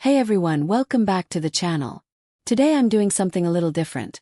Hey everyone, welcome back to the channel. Today I'm doing something a little different.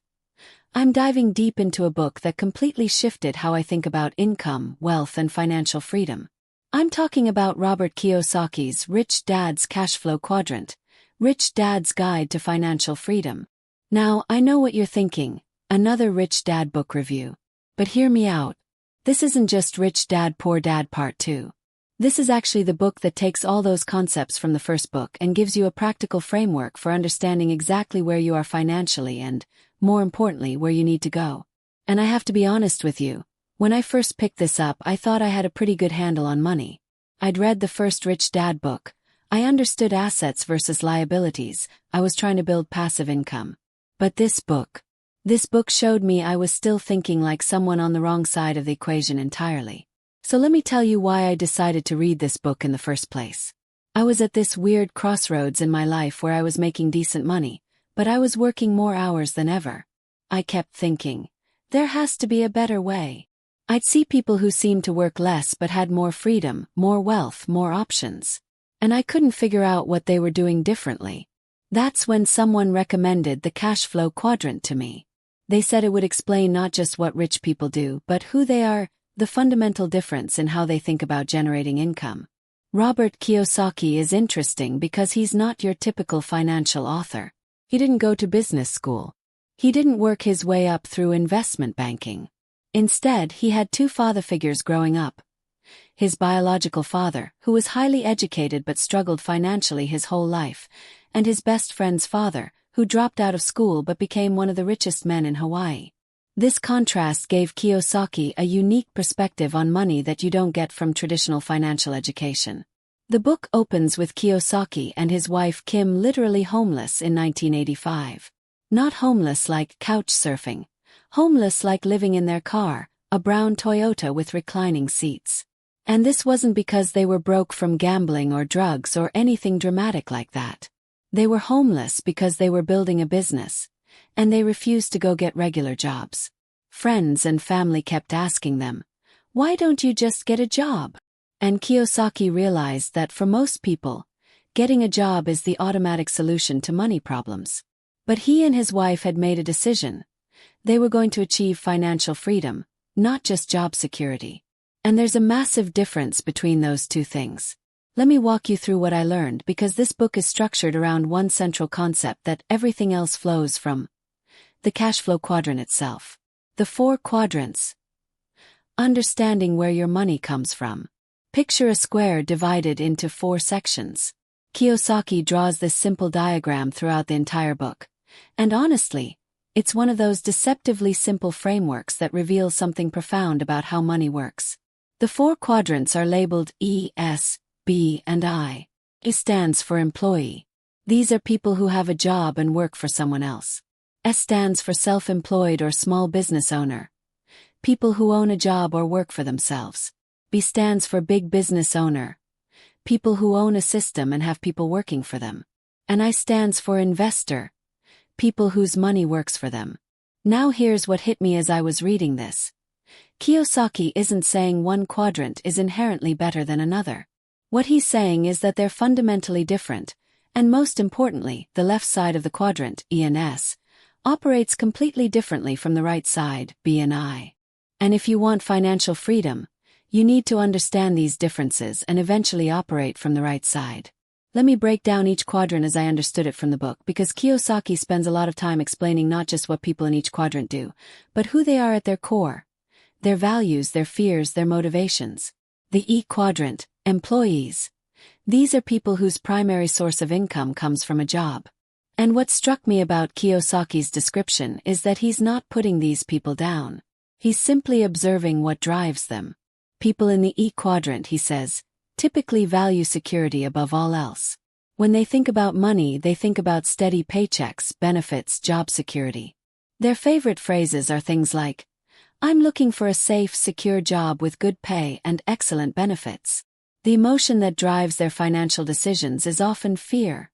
I'm diving deep into a book that completely shifted how I think about income, wealth, and financial freedom. I'm talking about Robert Kiyosaki's Rich Dad's Cashflow Quadrant, Rich Dad's Guide to Financial Freedom. Now, I know what you're thinking, another Rich Dad book review. But hear me out. This isn't just Rich Dad Poor Dad Part 2. This is actually the book that takes all those concepts from the first book and gives you a practical framework for understanding exactly where you are financially and, more importantly, where you need to go. And I have to be honest with you, when I first picked this up, I thought I had a pretty good handle on money. I'd read the first Rich Dad book. I understood assets versus liabilities. I was trying to build passive income. But this book showed me I was still thinking like someone on the wrong side of the equation entirely. So let me tell you why I decided to read this book in the first place. I was at this weird crossroads in my life where I was making decent money, but I was working more hours than ever. I kept thinking, there has to be a better way. I'd see people who seemed to work less but had more freedom, more wealth, more options. And I couldn't figure out what they were doing differently. That's when someone recommended the CASHFLOW Quadrant to me. They said it would explain not just what rich people do, but who they are, the fundamental difference in how they think about generating income. Robert Kiyosaki is interesting because he's not your typical financial author. He didn't go to business school. He didn't work his way up through investment banking. Instead, he had two father figures growing up. His biological father, who was highly educated but struggled financially his whole life, and his best friend's father, who dropped out of school but became one of the richest men in Hawaii. This contrast gave Kiyosaki a unique perspective on money that you don't get from traditional financial education. The book opens with Kiyosaki and his wife Kim literally homeless in 1985. Not homeless like couch surfing. Homeless like living in their car, a brown Toyota with reclining seats. And this wasn't because they were broke from gambling or drugs or anything dramatic like that. They were homeless because they were building a business, and they refused to go get regular jobs. Friends and family kept asking them, "Why don't you just get a job?" And Kiyosaki realized that for most people, getting a job is the automatic solution to money problems. But he and his wife had made a decision. They were going to achieve financial freedom, not just job security. And there's a massive difference between those two things. Let me walk you through what I learned because this book is structured around one central concept that everything else flows from. The Cashflow Quadrant itself. The 4 quadrants. Understanding where your money comes from. Picture a square divided into 4 sections. Kiyosaki draws this simple diagram throughout the entire book. And honestly, it's one of those deceptively simple frameworks that reveals something profound about how money works. The 4 quadrants are labeled E, S, B, and I. E stands for employee. These are people who have a job and work for someone else. S stands for self-employed or small business owner. People who own a job or work for themselves. B stands for big business owner. People who own a system and have people working for them. And I stands for investor. People whose money works for them. Now here's what hit me as I was reading this. Kiyosaki isn't saying one quadrant is inherently better than another. What he's saying is that they're fundamentally different, and most importantly, the left side of the quadrant, E and S, operates completely differently from the right side, B and I. And if you want financial freedom, you need to understand these differences and eventually operate from the right side. Let me break down each quadrant as I understood it from the book because Kiyosaki spends a lot of time explaining not just what people in each quadrant do, but who they are at their core. Their values, their fears, their motivations. The E quadrant, employees. These are people whose primary source of income comes from a job. And what struck me about Kiyosaki's description is that he's not putting these people down. He's simply observing what drives them. People in the E quadrant, he says, typically value security above all else. When they think about money, they think about steady paychecks, benefits, job security. Their favorite phrases are things like, "I'm looking for a safe, secure job with good pay and excellent benefits." The emotion that drives their financial decisions is often fear.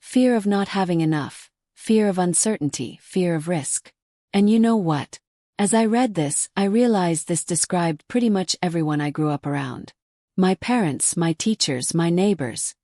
Fear of not having enough, fear of uncertainty, fear of risk. And you know what? As I read this, I realized this described pretty much everyone I grew up around. My parents, my teachers, my neighbors.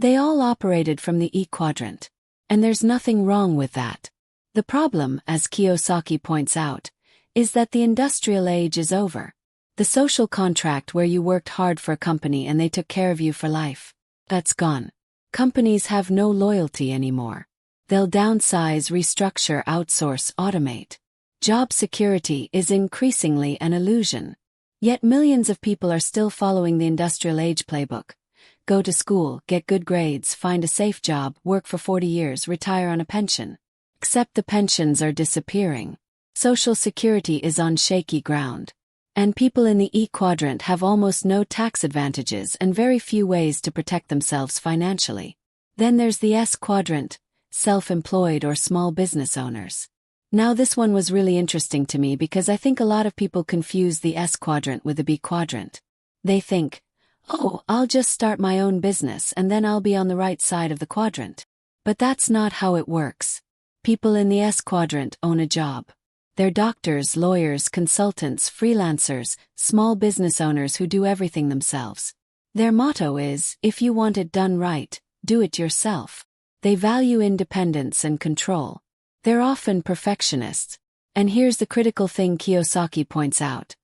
They all operated from the E quadrant. And there's nothing wrong with that. The problem, as Kiyosaki points out, is that the industrial age is over. The social contract where you worked hard for a company and they took care of you for life, that's gone. Companies have no loyalty anymore. They'll downsize, restructure, outsource, automate. Job security is increasingly an illusion. Yet millions of people are still following the industrial age playbook. Go to school, get good grades, find a safe job, work for 40 years, retire on a pension. Except the pensions are disappearing. Social security is on shaky ground. And people in the E quadrant have almost no tax advantages and very few ways to protect themselves financially. Then there's the S quadrant, self-employed or small business owners. Now this one was really interesting to me because I think a lot of people confuse the S quadrant with the B quadrant. They think, oh, I'll just start my own business and then I'll be on the right side of the quadrant. But that's not how it works. People in the S quadrant own a job. They're doctors, lawyers, consultants, freelancers, small business owners who do everything themselves. Their motto is, if you want it done right, do it yourself. They value independence and control. They're often perfectionists. And here's the critical thing Kiyosaki points out.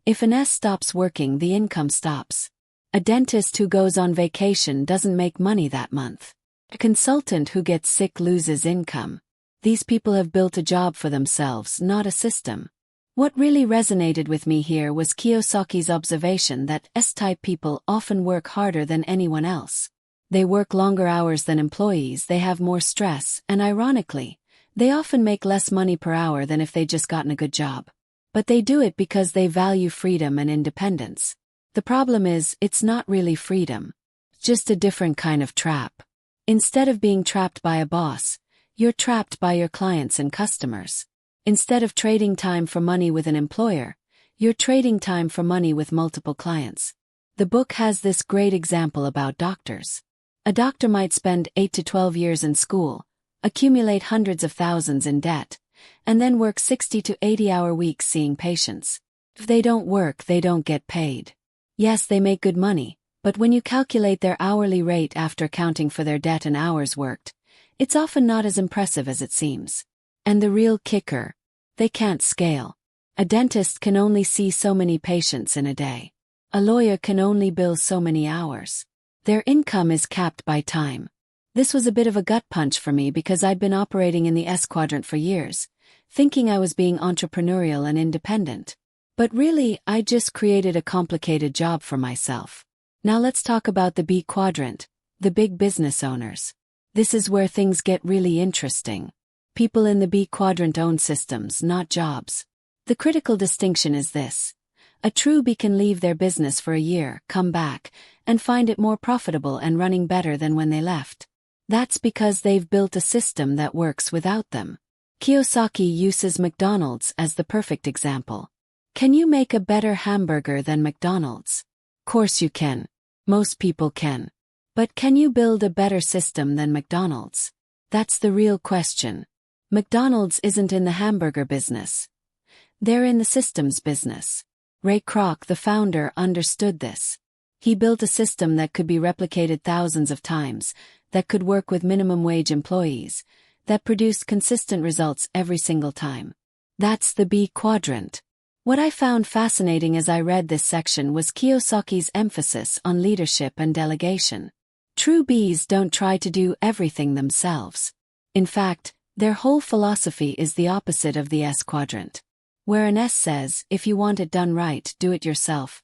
If an S stops working, the income stops. A dentist who goes on vacation doesn't make money that month. A consultant who gets sick loses income. These people have built a job for themselves, not a system. What really resonated with me here was Kiyosaki's observation that S-type people often work harder than anyone else. They work longer hours than employees, they have more stress, and ironically, they often make less money per hour than if they'd just gotten a good job. But they do it because they value freedom and independence. The problem is, it's not really freedom. It's just a different kind of trap. Instead of being trapped by a boss, you're trapped by your clients and customers. Instead of trading time for money with an employer, you're trading time for money with multiple clients. The book has this great example about doctors. A doctor might spend 8 to 12 years in school, accumulate hundreds of thousands in debt, and then work 60 to 80-hour weeks seeing patients. If they don't work, they don't get paid. Yes, they make good money, but when you calculate their hourly rate after accounting for their debt and hours worked, it's often not as impressive as it seems. And the real kicker, they can't scale. A dentist can only see so many patients in a day. A lawyer can only bill so many hours. Their income is capped by time. This was a bit of a gut punch for me because I'd been operating in the S quadrant for years, thinking I was being entrepreneurial and independent. But really, I just created a complicated job for myself. Now let's talk about the B quadrant, the big business owners. This is where things get really interesting. People in the B quadrant own systems, not jobs. The critical distinction is this. A true B can leave their business for a year, come back, and find it more profitable and running better than when they left. That's because they've built a system that works without them. Kiyosaki uses McDonald's as the perfect example. Can you make a better hamburger than McDonald's? Of course you can. Most people can. But can you build a better system than McDonald's? That's the real question. McDonald's isn't in the hamburger business. They're in the systems business. Ray Kroc, the founder, understood this. He built a system that could be replicated thousands of times, that could work with minimum wage employees, that produced consistent results every single time. That's the B quadrant. What I found fascinating as I read this section was Kiyosaki's emphasis on leadership and delegation. True Bs don't try to do everything themselves. In fact, their whole philosophy is the opposite of the S quadrant. Where an S says, if you want it done right, do it yourself.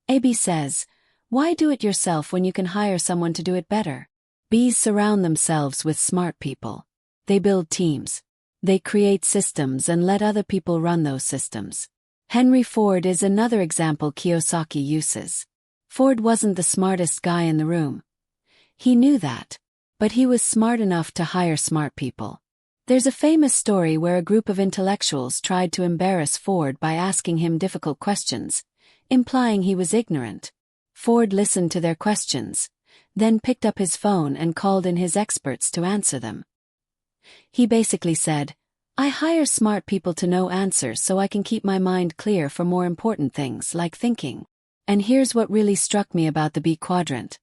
A B says, why do it yourself when you can hire someone to do it better? Bs surround themselves with smart people. They build teams. They create systems and let other people run those systems. Henry Ford is another example Kiyosaki uses. Ford wasn't the smartest guy in the room. He knew that. But he was smart enough to hire smart people. There's a famous story where a group of intellectuals tried to embarrass Ford by asking him difficult questions, implying he was ignorant. Ford listened to their questions, then picked up his phone and called in his experts to answer them. He basically said, I hire smart people to know answers so I can keep my mind clear for more important things like thinking. And here's what really struck me about the B quadrant.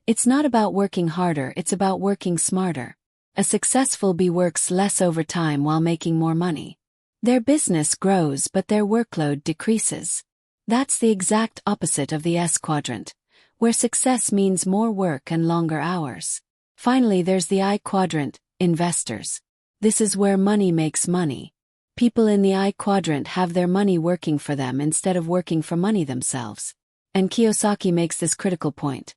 It's not about working harder, it's about working smarter. A successful B works less overtime while making more money. Their business grows but their workload decreases. That's the exact opposite of the S quadrant, where success means more work and longer hours. Finally, there's the I quadrant, investors. This is where money makes money. People in the I quadrant have their money working for them instead of working for money themselves. And Kiyosaki makes this critical point.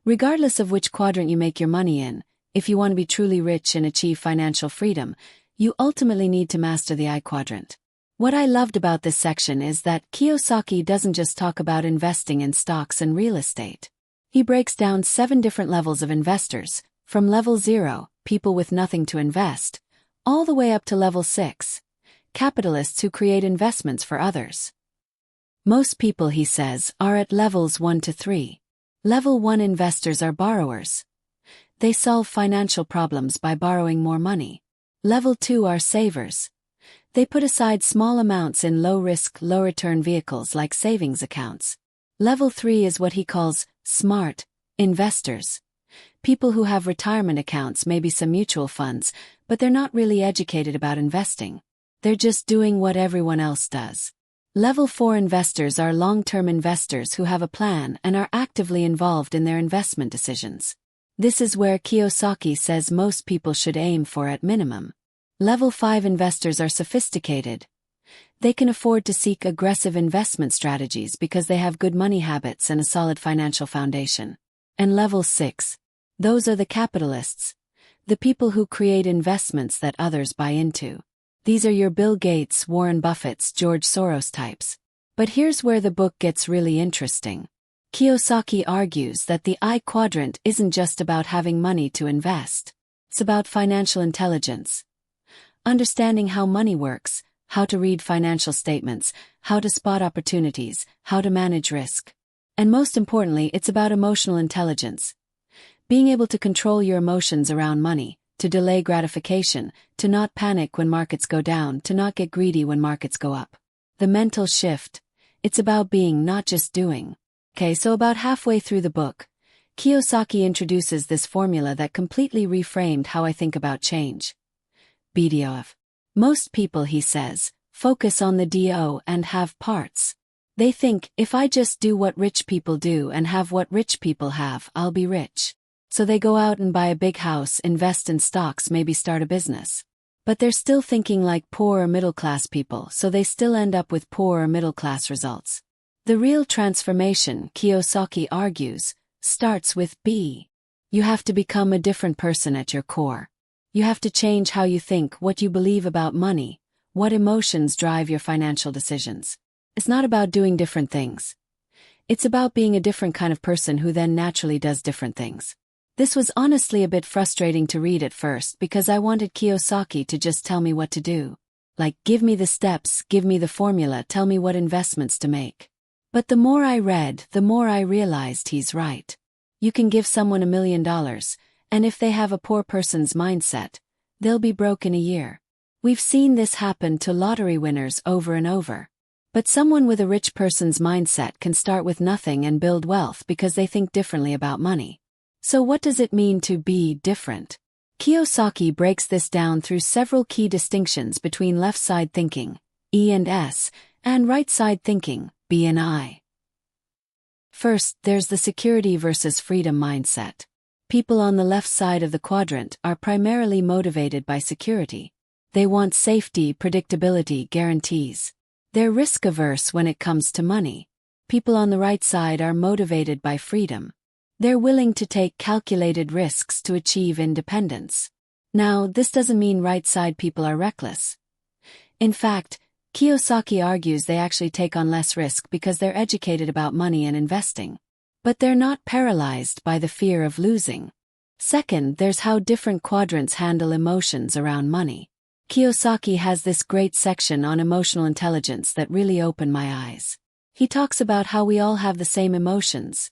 Regardless of which quadrant you make your money in, if you want to be truly rich and achieve financial freedom, you ultimately need to master the I quadrant. What I loved about this section is that Kiyosaki doesn't just talk about investing in stocks and real estate. He breaks down 7 different levels of investors, from level 0, people with nothing to invest, all the way up to level 6, capitalists who create investments for others. Most people, he says, are at levels 1 to 3. Level 1 investors are borrowers. They solve financial problems by borrowing more money. Level 2 are savers. They put aside small amounts in low-risk, low-return vehicles like savings accounts. Level 3 is what he calls smart investors. People who have retirement accounts, maybe some mutual funds, but they're not really educated about investing. They're just doing what everyone else does. Level 4 investors are long-term investors who have a plan and are actively involved in their investment decisions. This is where Kiyosaki says most people should aim for at minimum. Level 5 investors are sophisticated. They can afford to seek aggressive investment strategies because they have good money habits and a solid financial foundation. And level 6, those are the capitalists, the people who create investments that others buy into. These are your Bill Gates, Warren Buffett's, George Soros types. But here's where the book gets really interesting. Kiyosaki argues that the I quadrant isn't just about having money to invest. It's about financial intelligence. Understanding how money works, how to read financial statements, how to spot opportunities, how to manage risk. And most importantly, it's about emotional intelligence. Being able to control your emotions around money, to delay gratification, to not panic when markets go down, to not get greedy when markets go up. The mental shift. It's about being, not just doing. Okay, so about halfway through the book, Kiyosaki introduces this formula that completely reframed how I think about change. BDOF. Most people, he says, focus on the DO and have parts. They think, if I just do what rich people do and have what rich people have, I'll be rich. So they go out and buy a big house, invest in stocks, maybe start a business. But they're still thinking like poor or middle-class people, so they still end up with poor or middle-class results. The real transformation, Kiyosaki argues, starts with B. You have to become a different person at your core. You have to change how you think, what you believe about money, what emotions drive your financial decisions. It's not about doing different things. It's about being a different kind of person who then naturally does different things. This was honestly a bit frustrating to read at first because I wanted Kiyosaki to just tell me what to do. Like, give me the steps, give me the formula, tell me what investments to make. But the more I read, the more I realized he's right. You can give someone $1 million, and if they have a poor person's mindset, they'll be broke in a year. We've seen this happen to lottery winners over and over. But someone with a rich person's mindset can start with nothing and build wealth because they think differently about money. So what does it mean to be different? Kiyosaki breaks this down through several key distinctions between left-side thinking, E and S, and right-side thinking, B and I. First, there's the security versus freedom mindset. People on the left side of the quadrant are primarily motivated by security. They want safety, predictability, guarantees. They're risk-averse when it comes to money. People on the right side are motivated by freedom. They're willing to take calculated risks to achieve independence. Now, this doesn't mean right-side people are reckless. In fact, Kiyosaki argues they actually take on less risk because they're educated about money and investing. But they're not paralyzed by the fear of losing. Second, there's how different quadrants handle emotions around money. Kiyosaki has this great section on emotional intelligence that really opened my eyes. He talks about how we all have the same emotions: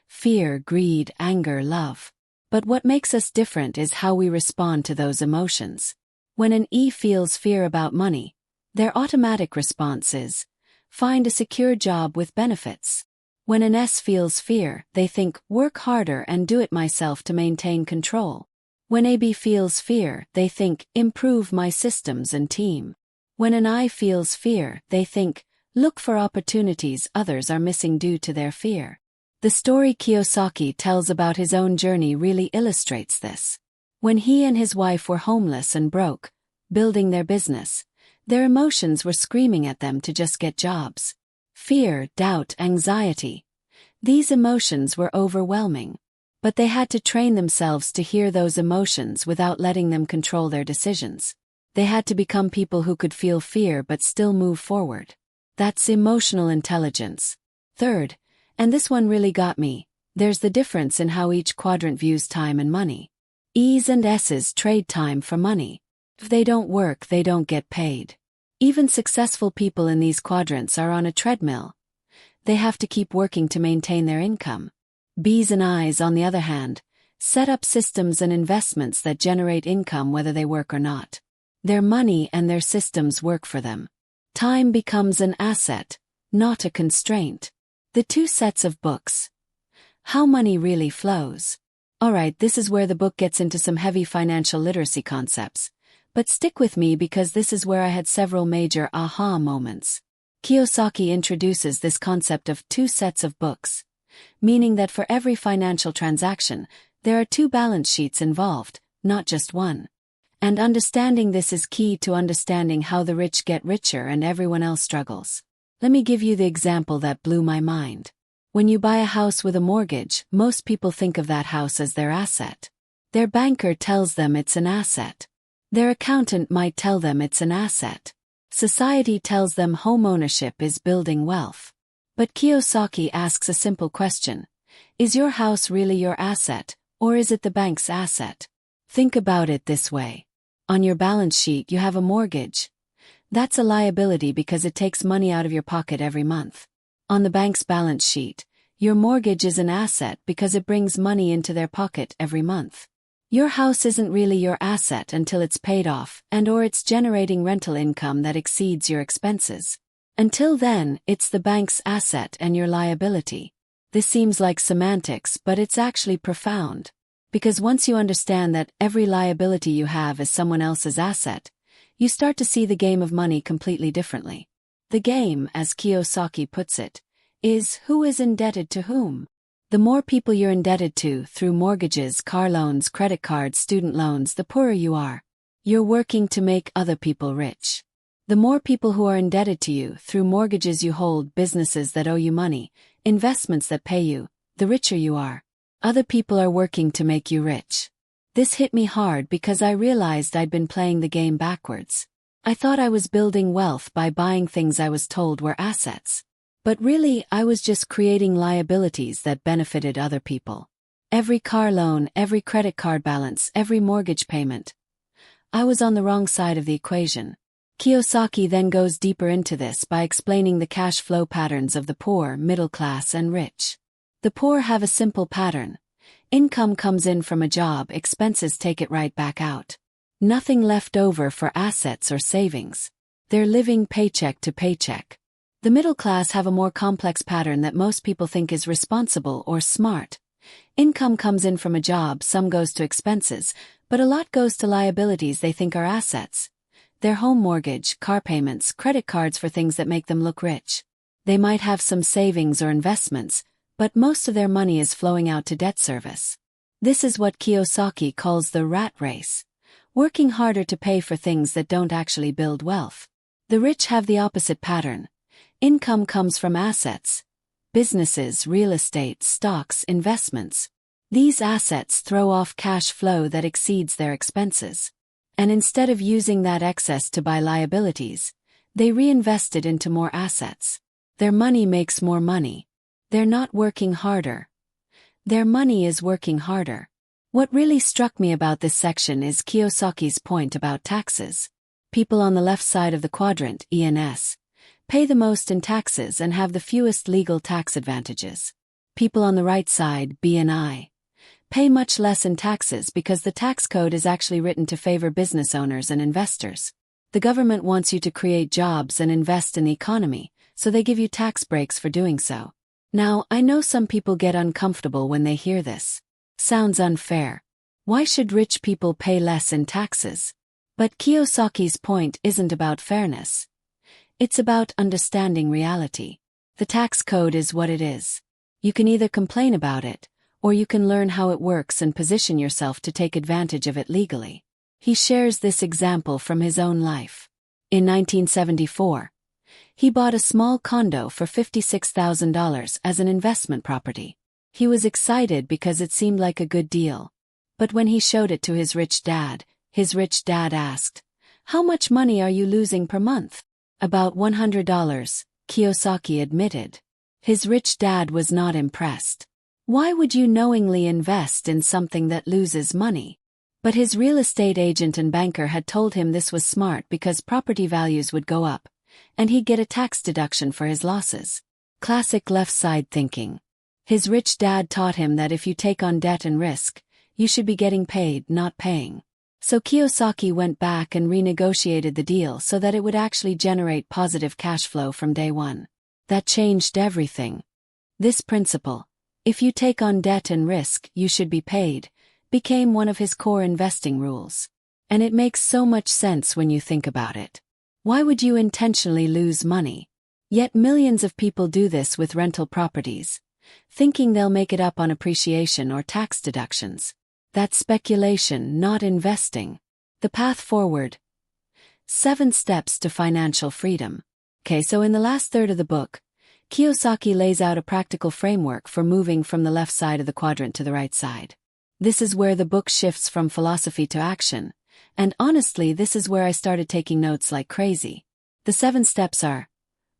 fear, greed, anger, love. But what makes us different is how we respond to those emotions. When an E feels fear about money, their automatic response is, find a secure job with benefits. When an S feels fear, they think, work harder and do it myself to maintain control. When a B feels fear, they think, improve my systems and team. When an I feels fear, they think, look for opportunities others are missing due to their fear. The story Kiyosaki tells about his own journey really illustrates this. When he and his wife were homeless and broke, building their business, their emotions were screaming at them to just get jobs. Fear, doubt, anxiety. These emotions were overwhelming. But they had to train themselves to hear those emotions without letting them control their decisions. They had to become people who could feel fear but still move forward. That's emotional intelligence. Third, and this one really got me, there's the difference in how each quadrant views time and money. E's and S's trade time for money. If they don't work, they don't get paid. Even successful people in these quadrants are on a treadmill. They have to keep working to maintain their income. B's and I's, on the other hand, set up systems and investments that generate income whether they work or not. Their money and their systems work for them. Time becomes an asset, not a constraint. The two sets of books. How money really flows. Alright, this is where the book gets into some heavy financial literacy concepts. But stick with me because this is where I had several major aha moments. Kiyosaki introduces this concept of two sets of books, meaning that for every financial transaction, there are two balance sheets involved, not just one. And understanding this is key to understanding how the rich get richer and everyone else struggles. Let me give you the example that blew my mind. When you buy a house with a mortgage, most people think of that house as their asset. Their banker tells them it's an asset. Their accountant might tell them it's an asset. Society tells them home ownership is building wealth. But Kiyosaki asks a simple question. Is your house really your asset, or is it the bank's asset? Think about it this way. On your balance sheet you have a mortgage. That's a liability because it takes money out of your pocket every month. On the bank's balance sheet, your mortgage is an asset because it brings money into their pocket every month. Your house isn't really your asset until it's paid off and/or it's generating rental income that exceeds your expenses. Until then, it's the bank's asset and your liability. This seems like semantics, but it's actually profound. Because once you understand that every liability you have is someone else's asset, you start to see the game of money completely differently. The game, as Kiyosaki puts it, is who is indebted to whom. The more people you're indebted to through mortgages, car loans, credit cards, student loans, the poorer you are. You're working to make other people rich. The more people who are indebted to you through mortgages you hold, businesses that owe you money, investments that pay you, the richer you are. Other people are working to make you rich. This hit me hard because I realized I'd been playing the game backwards. I thought I was building wealth by buying things I was told were assets. But really, I was just creating liabilities that benefited other people. Every car loan, every credit card balance, every mortgage payment. I was on the wrong side of the equation. Kiyosaki then goes deeper into this by explaining the cash flow patterns of the poor, middle class, and rich. The poor have a simple pattern. Income comes in from a job, expenses take it right back out. Nothing left over for assets or savings. They're living paycheck to paycheck. The middle class have a more complex pattern that most people think is responsible or smart. Income comes in from a job, some goes to expenses, but a lot goes to liabilities they think are assets. Their home mortgage, car payments, credit cards for things that make them look rich. They might have some savings or investments, but most of their money is flowing out to debt service. This is what Kiyosaki calls the rat race. Working harder to pay for things that don't actually build wealth. The rich have the opposite pattern. Income comes from assets. Businesses, real estate, stocks, investments. These assets throw off cash flow that exceeds their expenses. And instead of using that excess to buy liabilities, they reinvest it into more assets. Their money makes more money. They're not working harder. Their money is working harder. What really struck me about this section is Kiyosaki's point about taxes. People on the left side of the quadrant, E and S, pay the most in taxes and have the fewest legal tax advantages. People on the right side, B and I, pay much less in taxes because the tax code is actually written to favor business owners and investors. The government wants you to create jobs and invest in the economy, so they give you tax breaks for doing so. Now, I know some people get uncomfortable when they hear this. Sounds unfair. Why should rich people pay less in taxes? But Kiyosaki's point isn't about fairness. It's about understanding reality. The tax code is what it is. You can either complain about it, or you can learn how it works and position yourself to take advantage of it legally. He shares this example from his own life. In 1974, he bought a small condo for $56,000 as an investment property. He was excited because it seemed like a good deal. But when he showed it to his rich dad asked, "How much money are you losing per month?" "About $100, Kiyosaki admitted. His rich dad was not impressed. Why would you knowingly invest in something that loses money? But his real estate agent and banker had told him this was smart because property values would go up, and he'd get a tax deduction for his losses. Classic left-side thinking. His rich dad taught him that if you take on debt and risk, you should be getting paid, not paying. So Kiyosaki went back and renegotiated the deal so that it would actually generate positive cash flow from day one. That changed everything. This principle, if you take on debt and risk, you should be paid, became one of his core investing rules. And it makes so much sense when you think about it. Why would you intentionally lose money? Yet millions of people do this with rental properties, thinking they'll make it up on appreciation or tax deductions. That's speculation, not investing. The path forward. 7 steps to financial freedom. Okay, so in the last third of the book, Kiyosaki lays out a practical framework for moving from the left side of the quadrant to the right side. This is where the book shifts from philosophy to action, and honestly, this is where I started taking notes like crazy. The 7 steps are: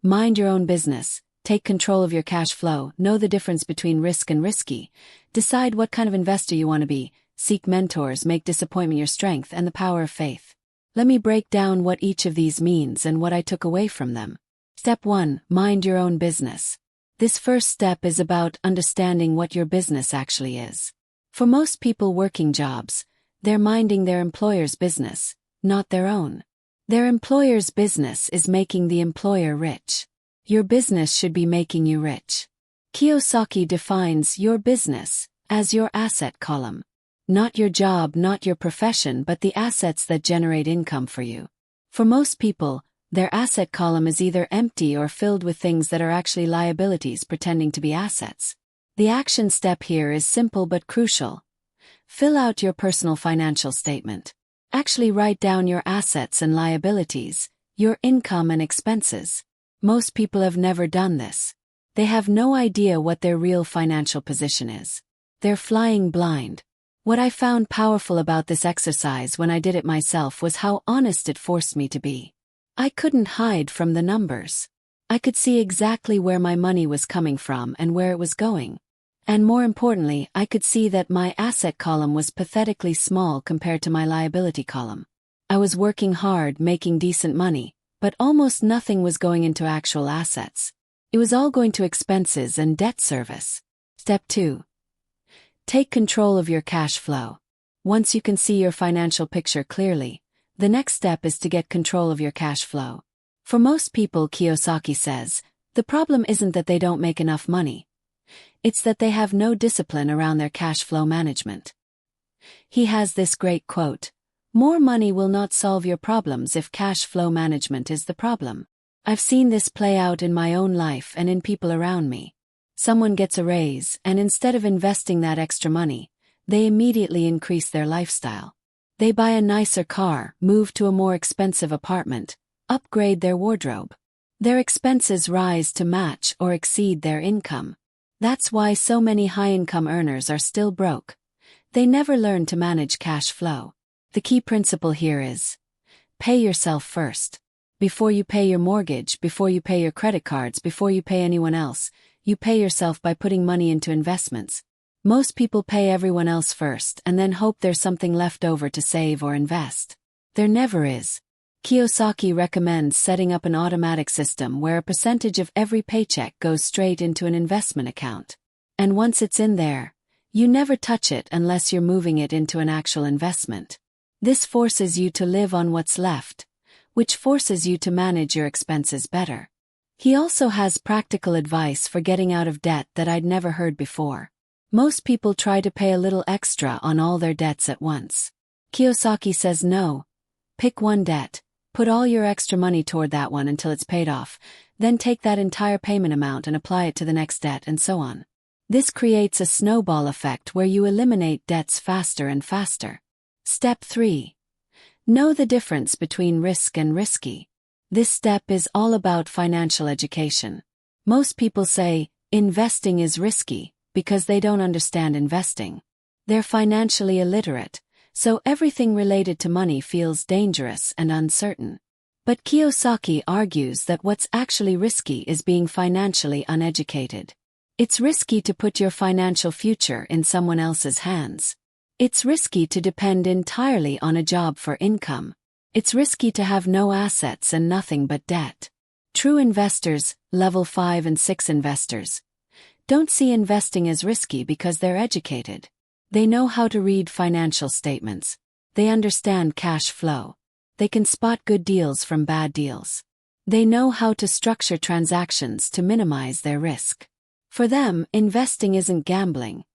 mind your own business, take control of your cash flow, know the difference between risk and risky, decide what kind of investor you want to be, seek mentors, make disappointment your strength, and the power of faith. Let me break down what each of these means and what I took away from them. Step 1. Mind your own business. This first step is about understanding what your business actually is. For most people working jobs, they're minding their employer's business, not their own. Their employer's business is making the employer rich. Your business should be making you rich. Kiyosaki defines your business as your asset column. Not your job, not your profession, but the assets that generate income for you. For most people, their asset column is either empty or filled with things that are actually liabilities pretending to be assets. The action step here is simple but crucial. Fill out your personal financial statement. Actually write down your assets and liabilities, your income and expenses. Most people have never done this. They have no idea what their real financial position is. They're flying blind. What I found powerful about this exercise when I did it myself was how honest it forced me to be. I couldn't hide from the numbers. I could see exactly where my money was coming from and where it was going. And more importantly, I could see that my asset column was pathetically small compared to my liability column. I was working hard, making decent money, but almost nothing was going into actual assets. It was all going to expenses and debt service. Step 2. Take control of your cash flow. Once you can see your financial picture clearly, the next step is to get control of your cash flow. For most people, Kiyosaki says, the problem isn't that they don't make enough money. It's that they have no discipline around their cash flow management. He has this great quote: "More money will not solve your problems if cash flow management is the problem." I've seen this play out in my own life and in people around me. Someone gets a raise, and instead of investing that extra money, they immediately increase their lifestyle. They buy a nicer car, move to a more expensive apartment, upgrade their wardrobe. Their expenses rise to match or exceed their income. That's why so many high-income earners are still broke. They never learn to manage cash flow. The key principle here is: pay yourself first. Before you pay your mortgage, before you pay your credit cards, before you pay anyone else, you pay yourself by putting money into investments. Most people pay everyone else first and then hope there's something left over to save or invest. There never is. Kiyosaki recommends setting up an automatic system where a percentage of every paycheck goes straight into an investment account. And once it's in there, you never touch it unless you're moving it into an actual investment. This forces you to live on what's left, which forces you to manage your expenses better. He also has practical advice for getting out of debt that I'd never heard before. Most people try to pay a little extra on all their debts at once. Kiyosaki says no. Pick one debt, put all your extra money toward that one until it's paid off, then take that entire payment amount and apply it to the next debt and so on. This creates a snowball effect where you eliminate debts faster and faster. Step 3. Know the difference between risk and risky. This step is all about financial education. Most people say, investing is risky, because they don't understand investing. They're financially illiterate, so everything related to money feels dangerous and uncertain. But Kiyosaki argues that what's actually risky is being financially uneducated. It's risky to put your financial future in someone else's hands. It's risky to depend entirely on a job for income. It's risky to have no assets and nothing but debt. True investors, level 5 and 6 investors, don't see investing as risky because they're educated. They know how to read financial statements. They understand cash flow. They can spot good deals from bad deals. They know how to structure transactions to minimize their risk. For them, investing isn't gambling.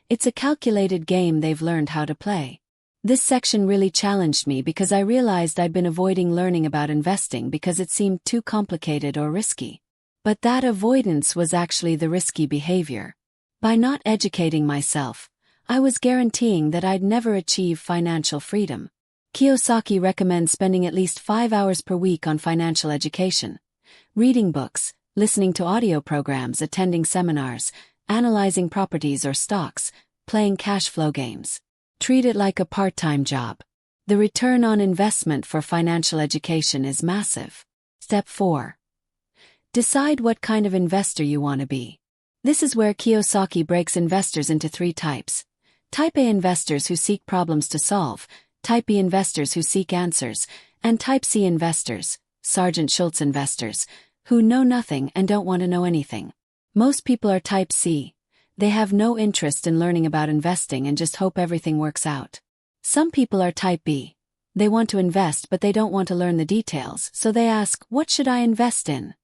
It's a calculated game they've learned how to play. This section really challenged me because I realized I'd been avoiding learning about investing because it seemed too complicated or risky. But that avoidance was actually the risky behavior. By not educating myself, I was guaranteeing that I'd never achieve financial freedom. Kiyosaki recommends spending at least 5 hours per week on financial education, reading books, listening to audio programs, attending seminars, analyzing properties or stocks, playing cash flow games. Treat it like a part-time job. The return on investment for financial education is massive. Step 4. Decide what kind of investor you want to be. This is where Kiyosaki breaks investors into 3 types. Type A investors who seek problems to solve, Type B investors who seek answers, and Type C investors, Sergeant Schultz investors, who know nothing and don't want to know anything. Most people are Type C. They have no interest in learning about investing and just hope everything works out. Some people are Type B. They want to invest but they don't want to learn the details, so they ask, "What should I invest in?"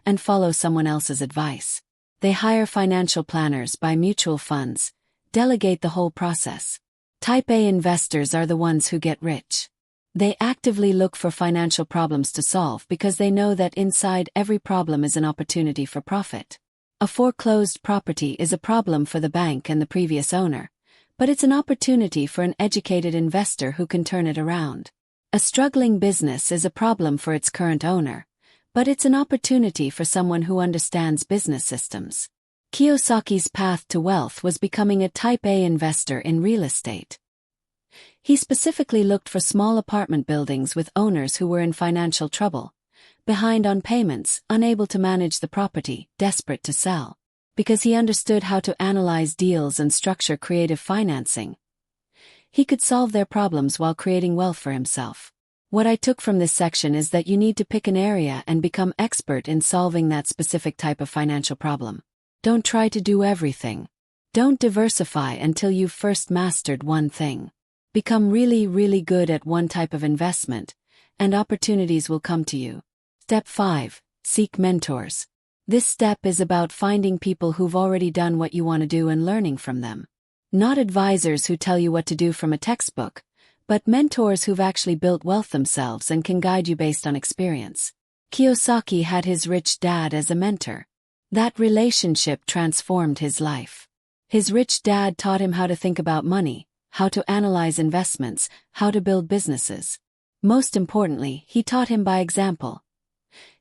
and follow someone else's advice. They hire financial planners, buy mutual funds, delegate the whole process. Type A investors are the ones who get rich. They actively look for financial problems to solve because they know that inside every problem is an opportunity for profit. A foreclosed property is a problem for the bank and the previous owner, but it's an opportunity for an educated investor who can turn it around. A struggling business is a problem for its current owner, but it's an opportunity for someone who understands business systems. Kiyosaki's path to wealth was becoming a Type A investor in real estate. He specifically looked for small apartment buildings with owners who were in financial trouble, behind on payments, unable to manage the property, desperate to sell. Because he understood how to analyze deals and structure creative financing, he could solve their problems while creating wealth for himself. What I took from this section is that you need to pick an area and become expert in solving that specific type of financial problem. Don't try to do everything. Don't diversify until you've first mastered one thing. Become really, really good at one type of investment, and opportunities will come to you. Step 5. Seek mentors. This step is about finding people who've already done what you want to do and learning from them. Not advisors who tell you what to do from a textbook, but mentors who've actually built wealth themselves and can guide you based on experience. Kiyosaki had his rich dad as a mentor. That relationship transformed his life. His rich dad taught him how to think about money, how to analyze investments, how to build businesses. Most importantly, he taught him by example.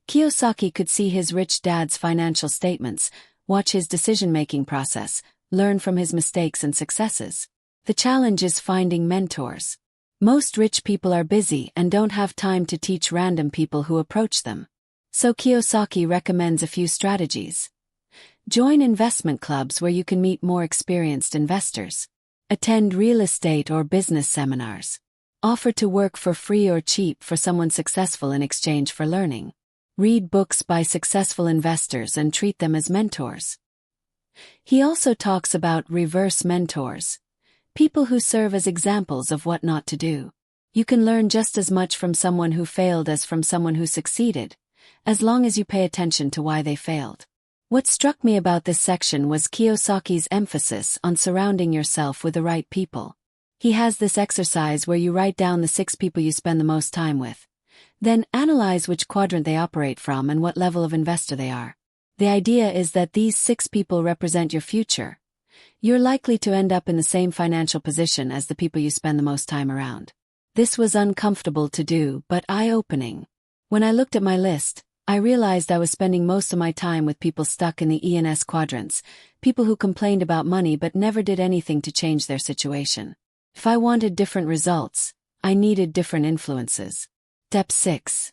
Kiyosaki could see his rich dad's financial statements, watch his decision-making process, learn from his mistakes and successes. The challenge is finding mentors. Most rich people are busy and don't have time to teach random people who approach them. So Kiyosaki recommends a few strategies. Join investment clubs where you can meet more experienced investors. Attend real estate or business seminars. Offer to work for free or cheap for someone successful in exchange for learning. Read books by successful investors and treat them as mentors. He also talks about reverse mentors. People who serve as examples of what not to do. You can learn just as much from someone who failed as from someone who succeeded, as long as you pay attention to why they failed. What struck me about this section was Kiyosaki's emphasis on surrounding yourself with the right people. He has this exercise where you write down the 6 people you spend the most time with. Then analyze which quadrant they operate from and what level of investor they are. The idea is that these 6 people represent your future. You're likely to end up in the same financial position as the people you spend the most time around. This was uncomfortable to do, but eye-opening. When I looked at my list, I realized I was spending most of my time with people stuck in the E&S quadrants, people who complained about money but never did anything to change their situation. If I wanted different results, I needed different influences. Step 6.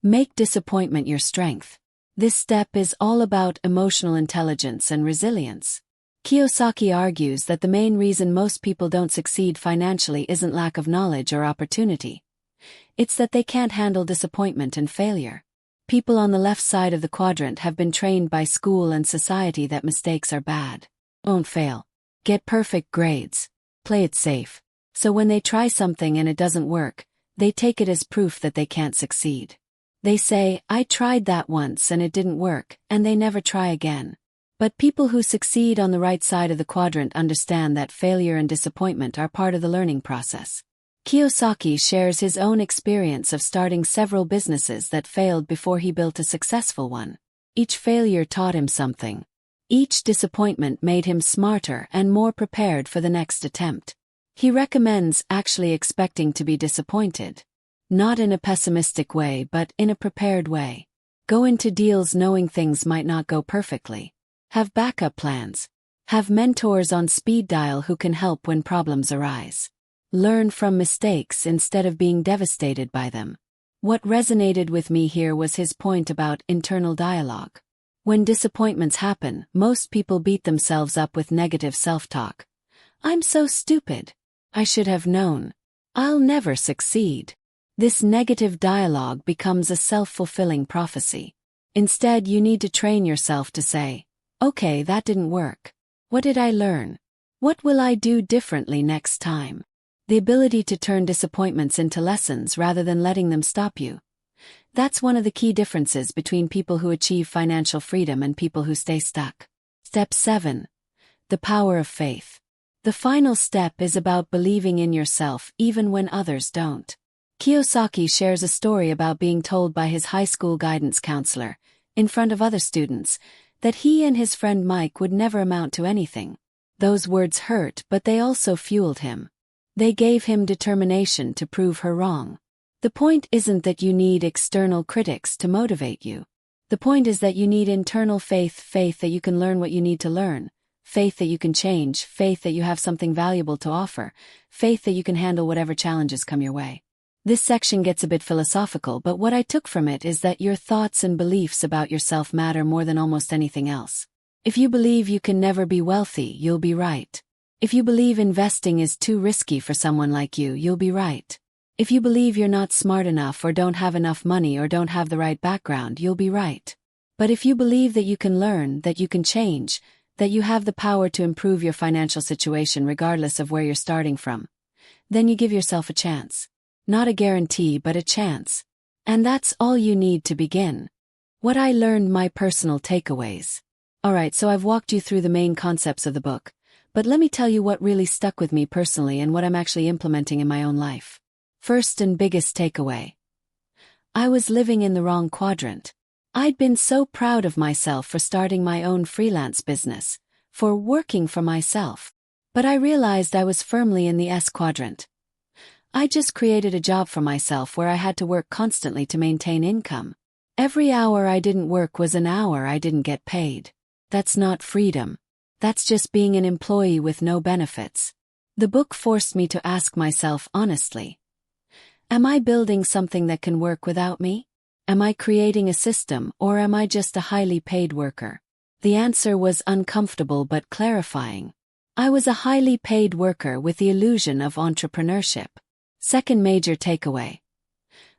Make disappointment your strength. This step is all about emotional intelligence and resilience. Kiyosaki argues that the main reason most people don't succeed financially isn't lack of knowledge or opportunity. It's that they can't handle disappointment and failure. People on the left side of the quadrant have been trained by school and society that mistakes are bad. Don't fail. Get perfect grades. Play it safe. So when they try something and it doesn't work, they take it as proof that they can't succeed. They say, I tried that once and it didn't work, and they never try again. But people who succeed on the right side of the quadrant understand that failure and disappointment are part of the learning process. Kiyosaki shares his own experience of starting several businesses that failed before he built a successful one. Each failure taught him something. Each disappointment made him smarter and more prepared for the next attempt. He recommends actually expecting to be disappointed. Not in a pessimistic way, but in a prepared way. Go into deals knowing things might not go perfectly. Have backup plans. Have mentors on speed dial who can help when problems arise. Learn from mistakes instead of being devastated by them. What resonated with me here was his point about internal dialogue. When disappointments happen, most people beat themselves up with negative self-talk. I'm so stupid. I should have known. I'll never succeed. This negative dialogue becomes a self-fulfilling prophecy. Instead, you need to train yourself to say, okay, that didn't work. What did I learn? What will I do differently next time? The ability to turn disappointments into lessons rather than letting them stop you. That's one of the key differences between people who achieve financial freedom and people who stay stuck. Step 7. The power of faith. The final step is about believing in yourself even when others don't. Kiyosaki shares a story about being told by his high school guidance counselor, in front of other students, that he and his friend Mike would never amount to anything. Those words hurt, but they also fueled him. They gave him determination to prove her wrong. The point isn't that you need external critics to motivate you. The point is that you need internal faith that you can learn what you need to learn, faith that you can change, faith that you have something valuable to offer, faith that you can handle whatever challenges come your way. This section gets a bit philosophical, but what I took from it is that your thoughts and beliefs about yourself matter more than almost anything else. If you believe you can never be wealthy, you'll be right. If you believe investing is too risky for someone like you, you'll be right. If you believe you're not smart enough or don't have enough money or don't have the right background, you'll be right. But if you believe that you can learn, that you can change, that you have the power to improve your financial situation regardless of where you're starting from, then you give yourself a chance. Not a guarantee, but a chance. And that's all you need to begin. What I learned, my personal takeaways. Alright, so I've walked you through the main concepts of the book, but let me tell you what really stuck with me personally and what I'm actually implementing in my own life. First and biggest takeaway. I was living in the wrong quadrant. I'd been so proud of myself for starting my own freelance business, for working for myself. But I realized I was firmly in the S quadrant. I just created a job for myself where I had to work constantly to maintain income. Every hour I didn't work was an hour I didn't get paid. That's not freedom. That's just being an employee with no benefits. The book forced me to ask myself honestly, am I building something that can work without me? Am I creating a system, or am I just a highly paid worker? The answer was uncomfortable but clarifying. I was a highly paid worker with the illusion of entrepreneurship. Second major takeaway.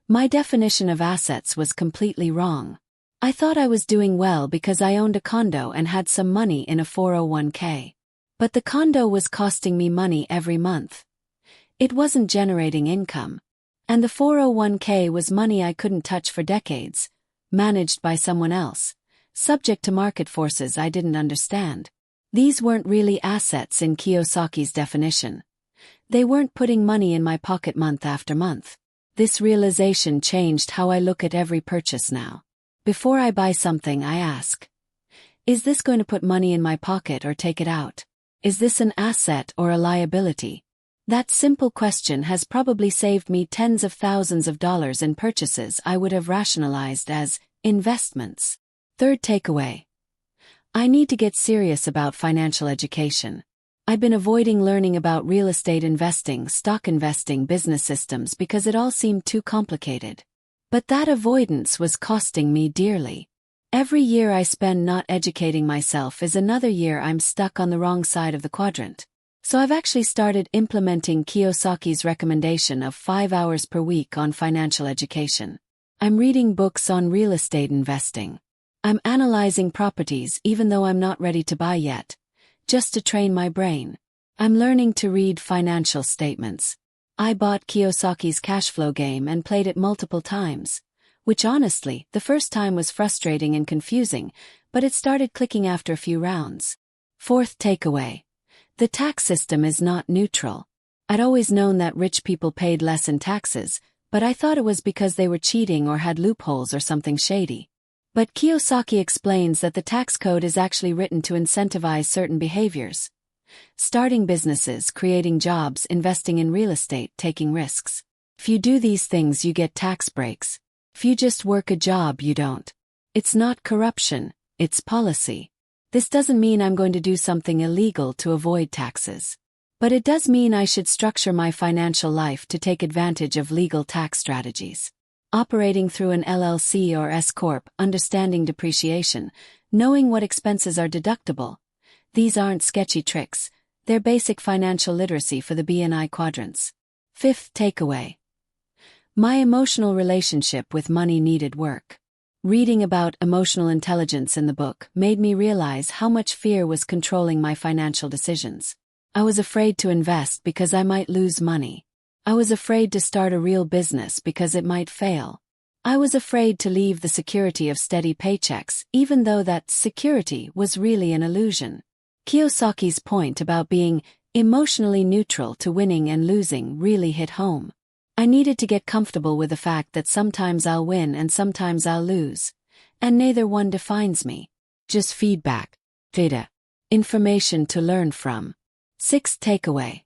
My definition of assets was completely wrong. I thought I was doing well because I owned a condo and had some money in a 401k. But the condo was costing me money every month. It wasn't generating income. And the 401k was money I couldn't touch for decades, managed by someone else, subject to market forces I didn't understand. These weren't really assets in Kiyosaki's definition. They weren't putting money in my pocket month after month. This realization changed how I look at every purchase now. Before I buy something, I ask, is this going to put money in my pocket or take it out? Is this an asset or a liability? That simple question has probably saved me tens of thousands of dollars in purchases I would have rationalized as investments. Third takeaway. I need to get serious about financial education. I've been avoiding learning about real estate investing, stock investing, business systems because it all seemed too complicated. But that avoidance was costing me dearly. Every year I spend not educating myself is another year I'm stuck on the wrong side of the quadrant. So I've actually started implementing Kiyosaki's recommendation of 5 hours per week on financial education. I'm reading books on real estate investing. I'm analyzing properties even though I'm not ready to buy yet, just to train my brain. I'm learning to read financial statements. I bought Kiyosaki's CASHFLOW game and played it multiple times, which honestly, the first time was frustrating and confusing, but it started clicking after a few rounds. Fourth takeaway. The tax system is not neutral. I'd always known that rich people paid less in taxes, but I thought it was because they were cheating or had loopholes or something shady. But Kiyosaki explains that the tax code is actually written to incentivize certain behaviors. Starting businesses, creating jobs, investing in real estate, taking risks. If you do these things, you get tax breaks. If you just work a job, you don't. It's not corruption, it's policy. This doesn't mean I'm going to do something illegal to avoid taxes. But it does mean I should structure my financial life to take advantage of legal tax strategies. Operating through an LLC or S-Corp, understanding depreciation, knowing what expenses are deductible. These aren't sketchy tricks, they're basic financial literacy for the BNI quadrants. Fifth takeaway. My emotional relationship with money needed work. Reading about emotional intelligence in the book made me realize how much fear was controlling my financial decisions. I was afraid to invest because I might lose money. I was afraid to start a real business because it might fail. I was afraid to leave the security of steady paychecks, even though that security was really an illusion. Kiyosaki's point about being emotionally neutral to winning and losing really hit home. I needed to get comfortable with the fact that sometimes I'll win and sometimes I'll lose. And neither one defines me. Just feedback, data, information to learn from. Sixth takeaway.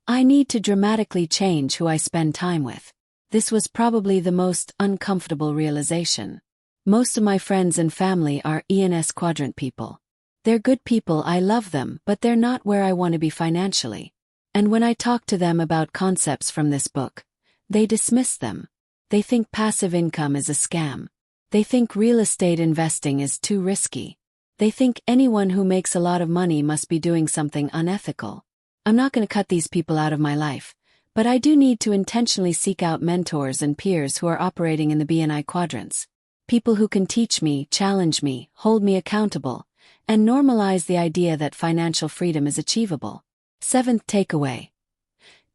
I need to dramatically change who I spend time with. This was probably the most uncomfortable realization. Most of my friends and family are ENS quadrant people. They're good people, I love them, but they're not where I want to be financially. And when I talk to them about concepts from this book, they dismiss them. They think passive income is a scam. They think real estate investing is too risky. They think anyone who makes a lot of money must be doing something unethical. I'm not going to cut these people out of my life, but I do need to intentionally seek out mentors and peers who are operating in the BNI quadrants. People who can teach me, challenge me, hold me accountable, and normalize the idea that financial freedom is achievable. Seventh takeaway.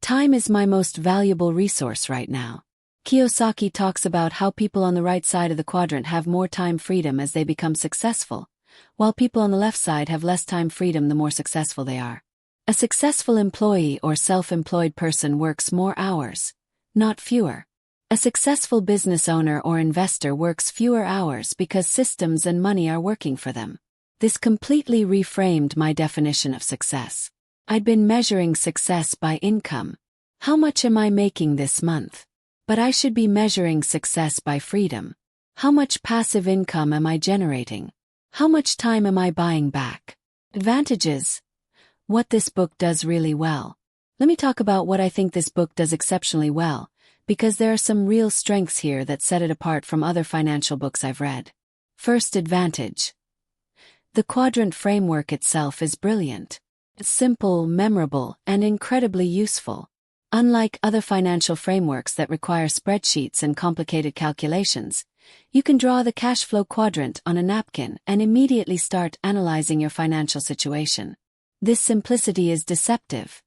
Time is my most valuable resource right now. Kiyosaki talks about how people on the right side of the quadrant have more time freedom as they become successful, while people on the left side have less time freedom the more successful they are. A successful employee or self-employed person works more hours, not fewer. A successful business owner or investor works fewer hours because systems and money are working for them. This completely reframed my definition of success. I'd been measuring success by income. How much am I making this month? But I should be measuring success by freedom. How much passive income am I generating? How much time am I buying back? Advantages. What this book does really well. Let me talk about what I think this book does exceptionally well, because there are some real strengths here that set it apart from other financial books I've read. First advantage. The quadrant framework itself is brilliant. It's simple, memorable, and incredibly useful. Unlike other financial frameworks that require spreadsheets and complicated calculations, you can draw the cash flow quadrant on a napkin and immediately start analyzing your financial situation. This simplicity is deceptive.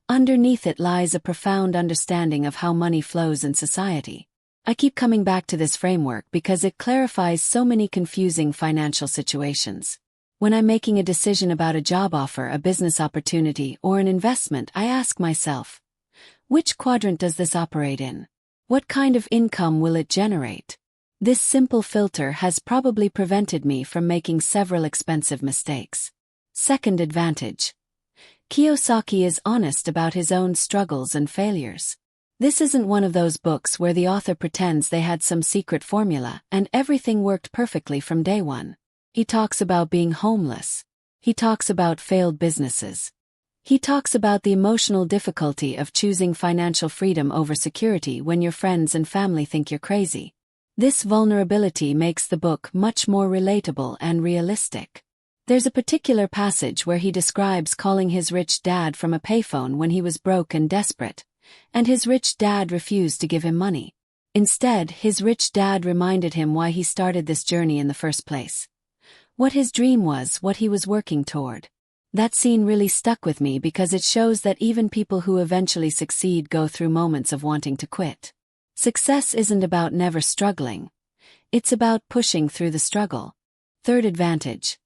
Underneath it lies a profound understanding of how money flows in society. I keep coming back to this framework because it clarifies so many confusing financial situations. When I'm making a decision about a job offer, a business opportunity, or an investment, I ask myself, which quadrant does this operate in? What kind of income will it generate? This simple filter has probably prevented me from making several expensive mistakes. Second advantage. Kiyosaki is honest about his own struggles and failures. This isn't one of those books where the author pretends they had some secret formula and everything worked perfectly from day one. He talks about being homeless. He talks about failed businesses. He talks about the emotional difficulty of choosing financial freedom over security when your friends and family think you're crazy. This vulnerability makes the book much more relatable and realistic. There's a particular passage where he describes calling his rich dad from a payphone when he was broke and desperate, and his rich dad refused to give him money. Instead, his rich dad reminded him why he started this journey in the first place. What his dream was, what he was working toward. That scene really stuck with me because it shows that even people who eventually succeed go through moments of wanting to quit. Success isn't about never struggling. It's about pushing through the struggle. Third advantage.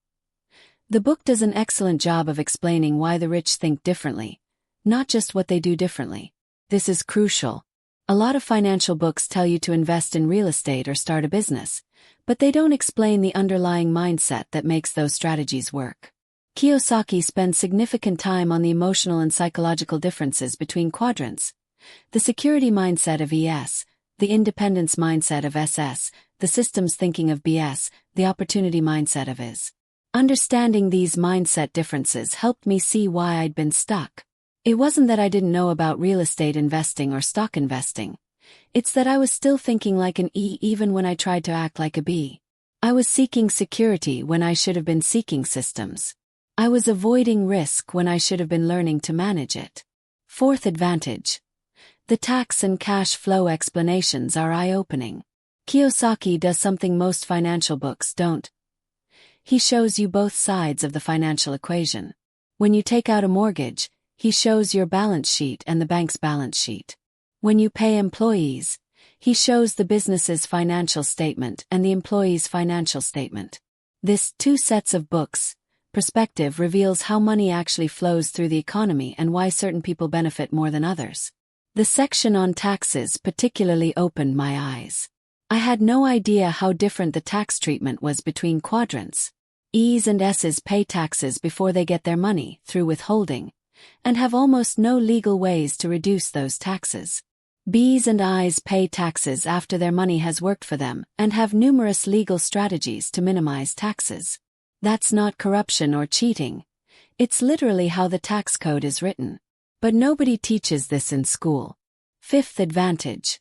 The book does an excellent job of explaining why the rich think differently, not just what they do differently. This is crucial. A lot of financial books tell you to invest in real estate or start a business, but they don't explain the underlying mindset that makes those strategies work. Kiyosaki spends significant time on the emotional and psychological differences between quadrants. The security mindset of ES, the independence mindset of SS, the systems thinking of BS, the opportunity mindset of IS. Understanding these mindset differences helped me see why I'd been stuck. It wasn't that I didn't know about real estate investing or stock investing. It's that I was still thinking like an E even when I tried to act like a B. I was seeking security when I should have been seeking systems. I was avoiding risk when I should have been learning to manage it. Fourth advantage. The tax and cash flow explanations are eye-opening. Kiyosaki does something most financial books don't. He shows you both sides of the financial equation. When you take out a mortgage, he shows your balance sheet and the bank's balance sheet. When you pay employees, he shows the business's financial statement and the employee's financial statement. This two sets of books perspective reveals how money actually flows through the economy and why certain people benefit more than others. The section on taxes particularly opened my eyes. I had no idea how different the tax treatment was between quadrants. E's and S's pay taxes before they get their money through withholding, and have almost no legal ways to reduce those taxes. B's and I's pay taxes after their money has worked for them and have numerous legal strategies to minimize taxes. That's not corruption or cheating. It's literally how the tax code is written. But nobody teaches this in school. Fifth advantage.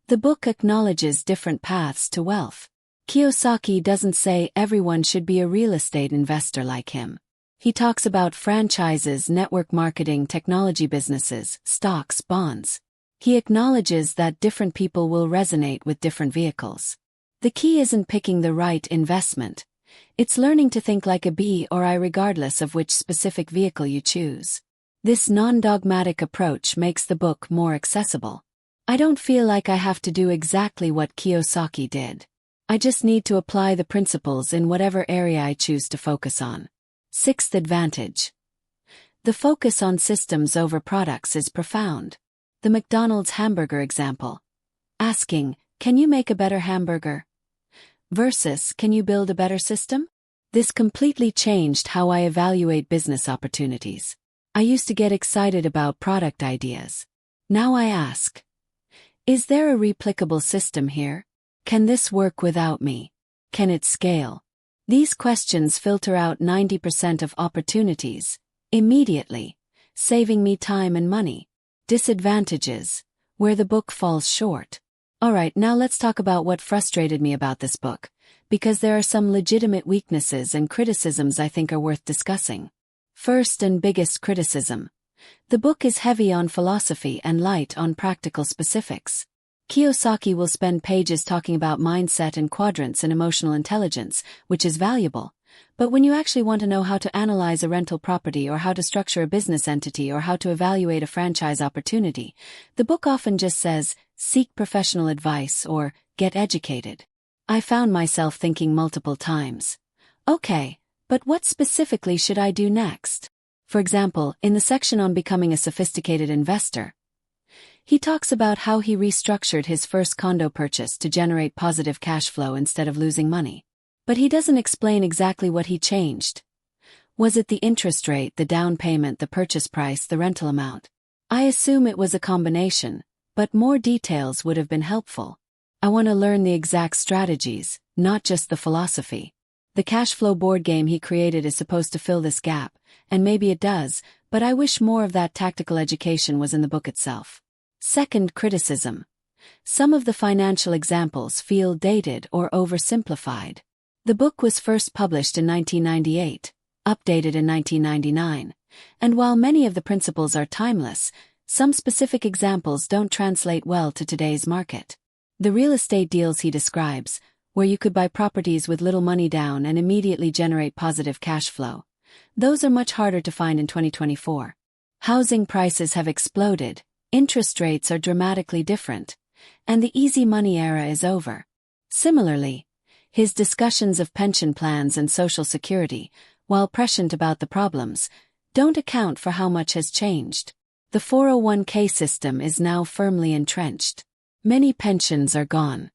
The book acknowledges different paths to wealth. Kiyosaki doesn't say everyone should be a real estate investor like him. He talks about franchises, network marketing, technology businesses, stocks, bonds. He acknowledges that different people will resonate with different vehicles. The key isn't picking the right investment. It's learning to think like a B or I regardless of which specific vehicle you choose. This non-dogmatic approach makes the book more accessible. I don't feel like I have to do exactly what Kiyosaki did. I just need to apply the principles in whatever area I choose to focus on. Sixth advantage. The focus on systems over products is profound. The McDonald's hamburger example. Asking, can you make a better hamburger? Versus, can you build a better system? This completely changed how I evaluate business opportunities. I used to get excited about product ideas. Now I ask, is there a replicable system here? Can this work without me? Can it scale? These questions filter out 90% of opportunities immediately, saving me time and money. Disadvantages, where the book falls short. Alright, now let's talk about what frustrated me about this book, because there are some legitimate weaknesses and criticisms I think are worth discussing. First and biggest criticism. The book is heavy on philosophy and light on practical specifics. Kiyosaki will spend pages talking about mindset and quadrants and emotional intelligence, which is valuable. But when you actually want to know how to analyze a rental property or how to structure a business entity or how to evaluate a franchise opportunity, the book often just says, seek professional advice, or get educated. I found myself thinking multiple times, okay, but what specifically should I do next? For example, in the section on becoming a sophisticated investor, he talks about how he restructured his first condo purchase to generate positive cash flow instead of losing money. But he doesn't explain exactly what he changed. Was it the interest rate, the down payment, the purchase price, the rental amount? I assume it was a combination, but more details would have been helpful. I want to learn the exact strategies, not just the philosophy. The cash flow board game he created is supposed to fill this gap, and maybe it does, but I wish more of that tactical education was in the book itself. Second, criticism. Some of the financial examples feel dated or oversimplified. The book was first published in 1998, updated in 1999, and while many of the principles are timeless, some specific examples don't translate well to today's market. The real estate deals he describes, where you could buy properties with little money down and immediately generate positive cash flow, those are much harder to find in 2024. Housing prices have exploded, interest rates are dramatically different, and the easy money era is over. Similarly, his discussions of pension plans and Social Security, while prescient about the problems, don't account for how much has changed. The 401k system is now firmly entrenched. Many pensions are gone.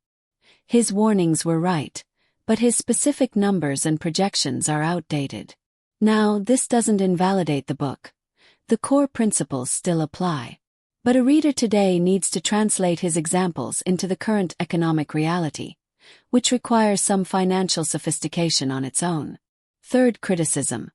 His warnings were right, but his specific numbers and projections are outdated. Now, this doesn't invalidate the book. The core principles still apply. But a reader today needs to translate his examples into the current economic reality, which requires some financial sophistication on its own. Third, criticism.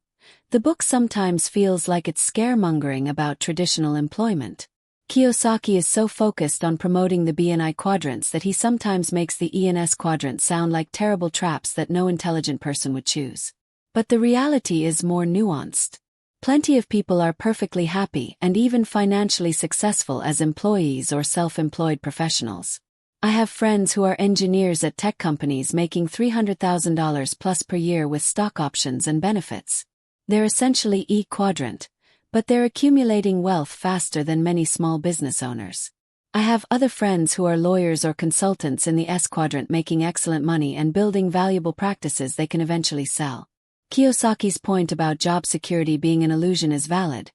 The book sometimes feels like it's scaremongering about traditional employment. Kiyosaki is so focused on promoting the BNI quadrants that he sometimes makes the E and S quadrant sound like terrible traps that no intelligent person would choose. But the reality is more nuanced. Plenty of people are perfectly happy and even financially successful as employees or self-employed professionals. I have friends who are engineers at tech companies making $300,000 plus per year with stock options and benefits. They're essentially E quadrant, but they're accumulating wealth faster than many small business owners. I have other friends who are lawyers or consultants in the S quadrant making excellent money and building valuable practices they can eventually sell. Kiyosaki's point about job security being an illusion is valid,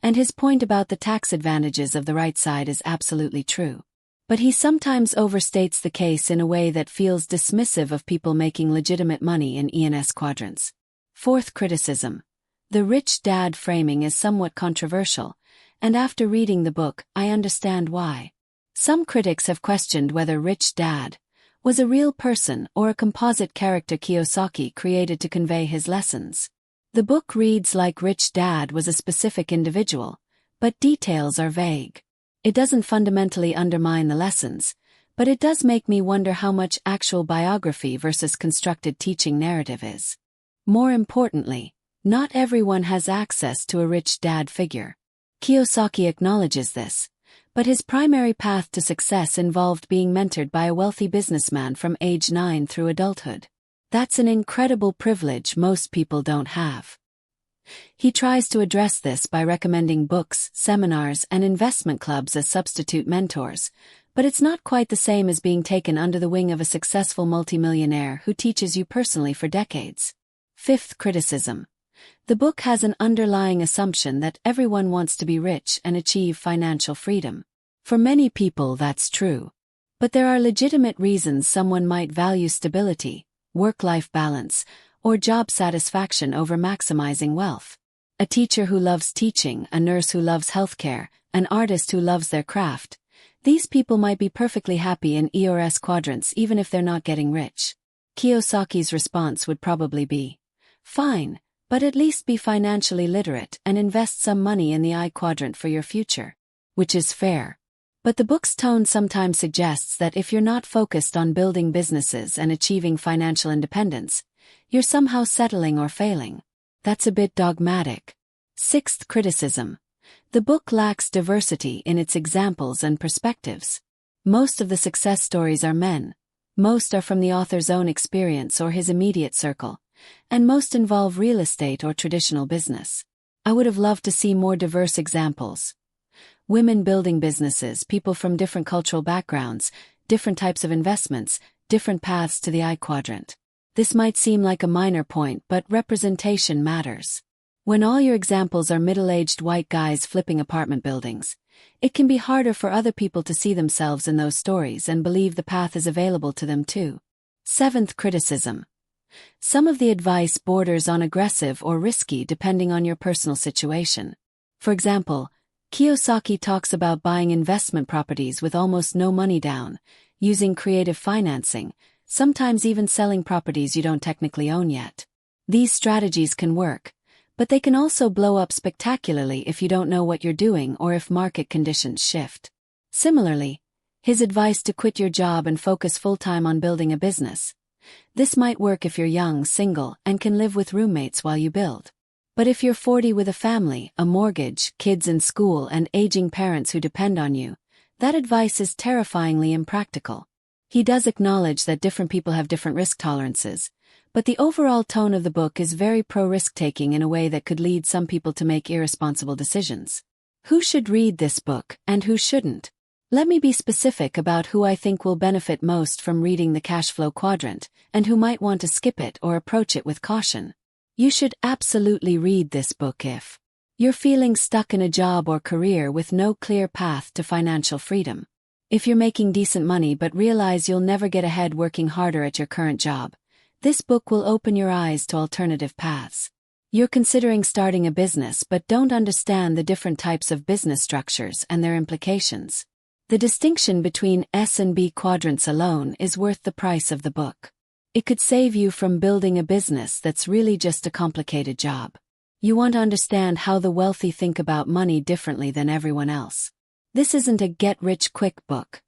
and his point about the tax advantages of the right side is absolutely true. But he sometimes overstates the case in a way that feels dismissive of people making legitimate money in E and S quadrants. Fourth, criticism. The rich dad framing is somewhat controversial, and after reading the book, I understand why. Some critics have questioned whether Rich Dad was a real person or a composite character Kiyosaki created to convey his lessons. The book reads like Rich Dad was a specific individual, but details are vague. It doesn't fundamentally undermine the lessons, but it does make me wonder how much actual biography versus constructed teaching narrative is. More importantly, not everyone has access to a rich dad figure. Kiyosaki acknowledges this, but his primary path to success involved being mentored by a wealthy businessman from age 9 through adulthood. That's an incredible privilege most people don't have. He tries to address this by recommending books, seminars, and investment clubs as substitute mentors, but it's not quite the same as being taken under the wing of a successful multimillionaire who teaches you personally for decades. Fifth, criticism. The book has an underlying assumption that everyone wants to be rich and achieve financial freedom. For many people that's true. But there are legitimate reasons someone might value stability, work-life balance, or job satisfaction over maximizing wealth. A teacher who loves teaching, a nurse who loves healthcare, an artist who loves their craft. These people might be perfectly happy in E or S quadrants even if they're not getting rich. Kiyosaki's response would probably be, fine, but at least be financially literate and invest some money in the I quadrant for your future. Which is fair. But the book's tone sometimes suggests that if you're not focused on building businesses and achieving financial independence, you're somehow settling or failing. That's a bit dogmatic. Sixth, criticism. The book lacks diversity in its examples and perspectives. Most of the success stories are men. Most are from the author's own experience or his immediate circle, and most involve real estate or traditional business. I would have loved to see more diverse examples. women building businesses, people from different cultural backgrounds, different types of investments, different paths to the I quadrant. This might seem like a minor point, but representation matters. When all your examples are middle-aged white guys flipping apartment buildings, it can be harder for other people to see themselves in those stories and believe the path is available to them too. 7th, criticism. Some of the advice borders on aggressive or risky depending on your personal situation. For example, Kiyosaki talks about buying investment properties with almost no money down, using creative financing, sometimes even selling properties you don't technically own yet. These strategies can work, but they can also blow up spectacularly if you don't know what you're doing or if market conditions shift. Similarly, his advice to quit your job and focus full-time on building a business. This might work if you're young, single, and can live with roommates while you build. But if you're 40 with a family, a mortgage, kids in school, and aging parents who depend on you, that advice is terrifyingly impractical. He does acknowledge that different people have different risk tolerances, but the overall tone of the book is very pro-risk-taking in a way that could lead some people to make irresponsible decisions. Who should read this book, and who shouldn't? Let me be specific about who I think will benefit most from reading the CASHFLOW Quadrant, and who might want to skip it or approach it with caution. You should absolutely read this book if you're feeling stuck in a job or career with no clear path to financial freedom. If you're making decent money but realize you'll never get ahead working harder at your current job, this book will open your eyes to alternative paths. You're considering starting a business but don't understand the different types of business structures and their implications. The distinction between S and B quadrants alone is worth the price of the book. It could save you from building a business that's really just a complicated job. You want to understand how the wealthy think about money differently than everyone else. This isn't a get-rich-quick book.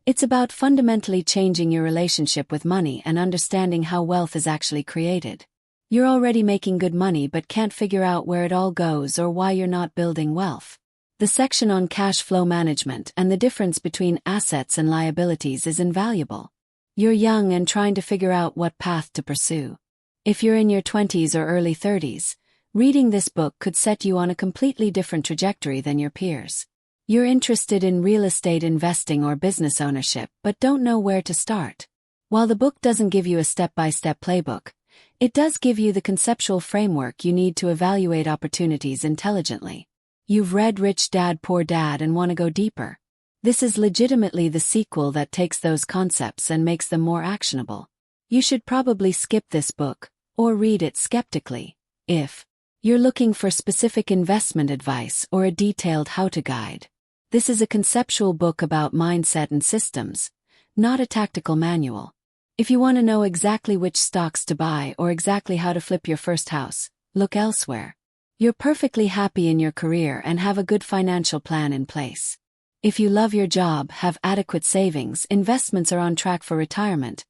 It's about fundamentally changing your relationship with money and understanding how wealth is actually created. You're already making good money but can't figure out where it all goes or why you're not building wealth. The section on cash flow management and the difference between assets and liabilities is invaluable. You're young and trying to figure out what path to pursue. If you're in your 20s or early 30s, reading this book could set you on a completely different trajectory than your peers. You're interested in real estate investing or business ownership but don't know where to start. While the book doesn't give you a step-by-step playbook, it does give you the conceptual framework you need to evaluate opportunities intelligently. You've read Rich Dad Poor Dad and want to go deeper. This is legitimately the sequel that takes those concepts and makes them more actionable. You should probably skip this book, or read it skeptically, if you're looking for specific investment advice or a detailed how-to guide. This is a conceptual book about mindset and systems, not a tactical manual. If you want to know exactly which stocks to buy or exactly how to flip your first house, look elsewhere. You're perfectly happy in your career and have a good financial plan in place. If you love your job, have adequate savings, investments are on track for retirement,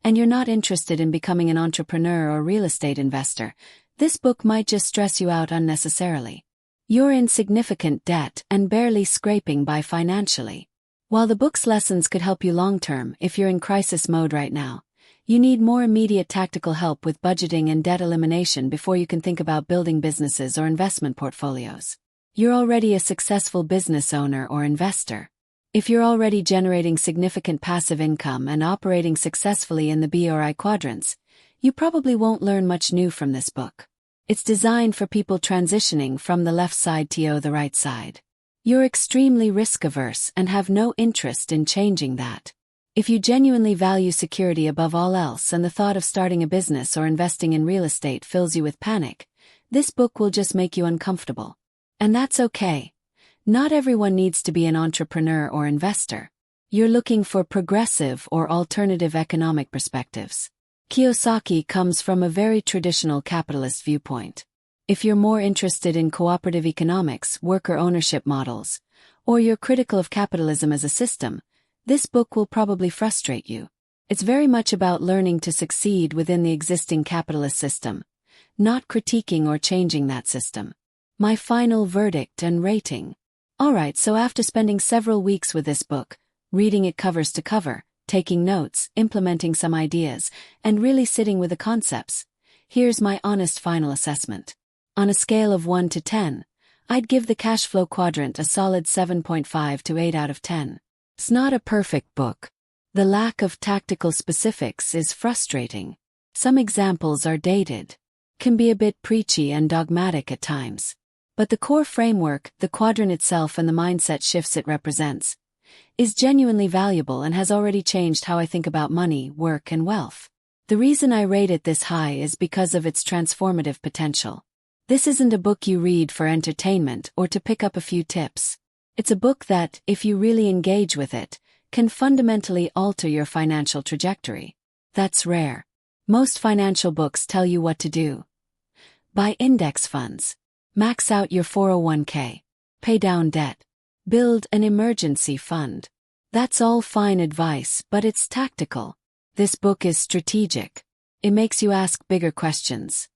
and you're not interested in becoming an entrepreneur or real estate investor, this book might just stress you out unnecessarily. You're in significant debt and barely scraping by financially. While the book's lessons could help you long-term if you're in crisis mode right now, you need more immediate tactical help with budgeting and debt elimination before you can think about building businesses or investment portfolios. You're already a successful business owner or investor. If you're already generating significant passive income and operating successfully in the B or I quadrants, you probably won't learn much new from this book. It's designed for people transitioning from the left side to the right side. You're extremely risk-averse and have no interest in changing that. If you genuinely value security above all else and the thought of starting a business or investing in real estate fills you with panic, this book will just make you uncomfortable. And that's okay. Not everyone needs to be an entrepreneur or investor. You're looking for progressive or alternative economic perspectives. Kiyosaki comes from a very traditional capitalist viewpoint. If you're more interested in cooperative economics, worker ownership models, or you're critical of capitalism as a system, this book will probably frustrate you. It's very much about learning to succeed within the existing capitalist system, not critiquing or changing that system. My final verdict and rating. Alright, so after spending several weeks with this book, reading it covers to cover, taking notes, implementing some ideas, and really sitting with the concepts, here's my honest final assessment. On a scale of 1 to 10, I'd give the CASHFLOW Quadrant a solid 7.5 to 8 out of 10. It's not a perfect book. The lack of tactical specifics is frustrating. Some examples are dated, can be a bit preachy and dogmatic at times. But the core framework, the quadrant itself and the mindset shifts it represents, is genuinely valuable and has already changed how I think about money, work, and wealth. The reason I rate it this high is because of its transformative potential. This isn't a book you read for entertainment or to pick up a few tips. It's a book that, if you really engage with it, can fundamentally alter your financial trajectory. That's rare. Most financial books tell you what to do. Buy index funds. Max out your 401k. Pay down debt. Build an emergency fund. That's all fine advice, but it's tactical. This book is strategic. It makes you ask bigger questions.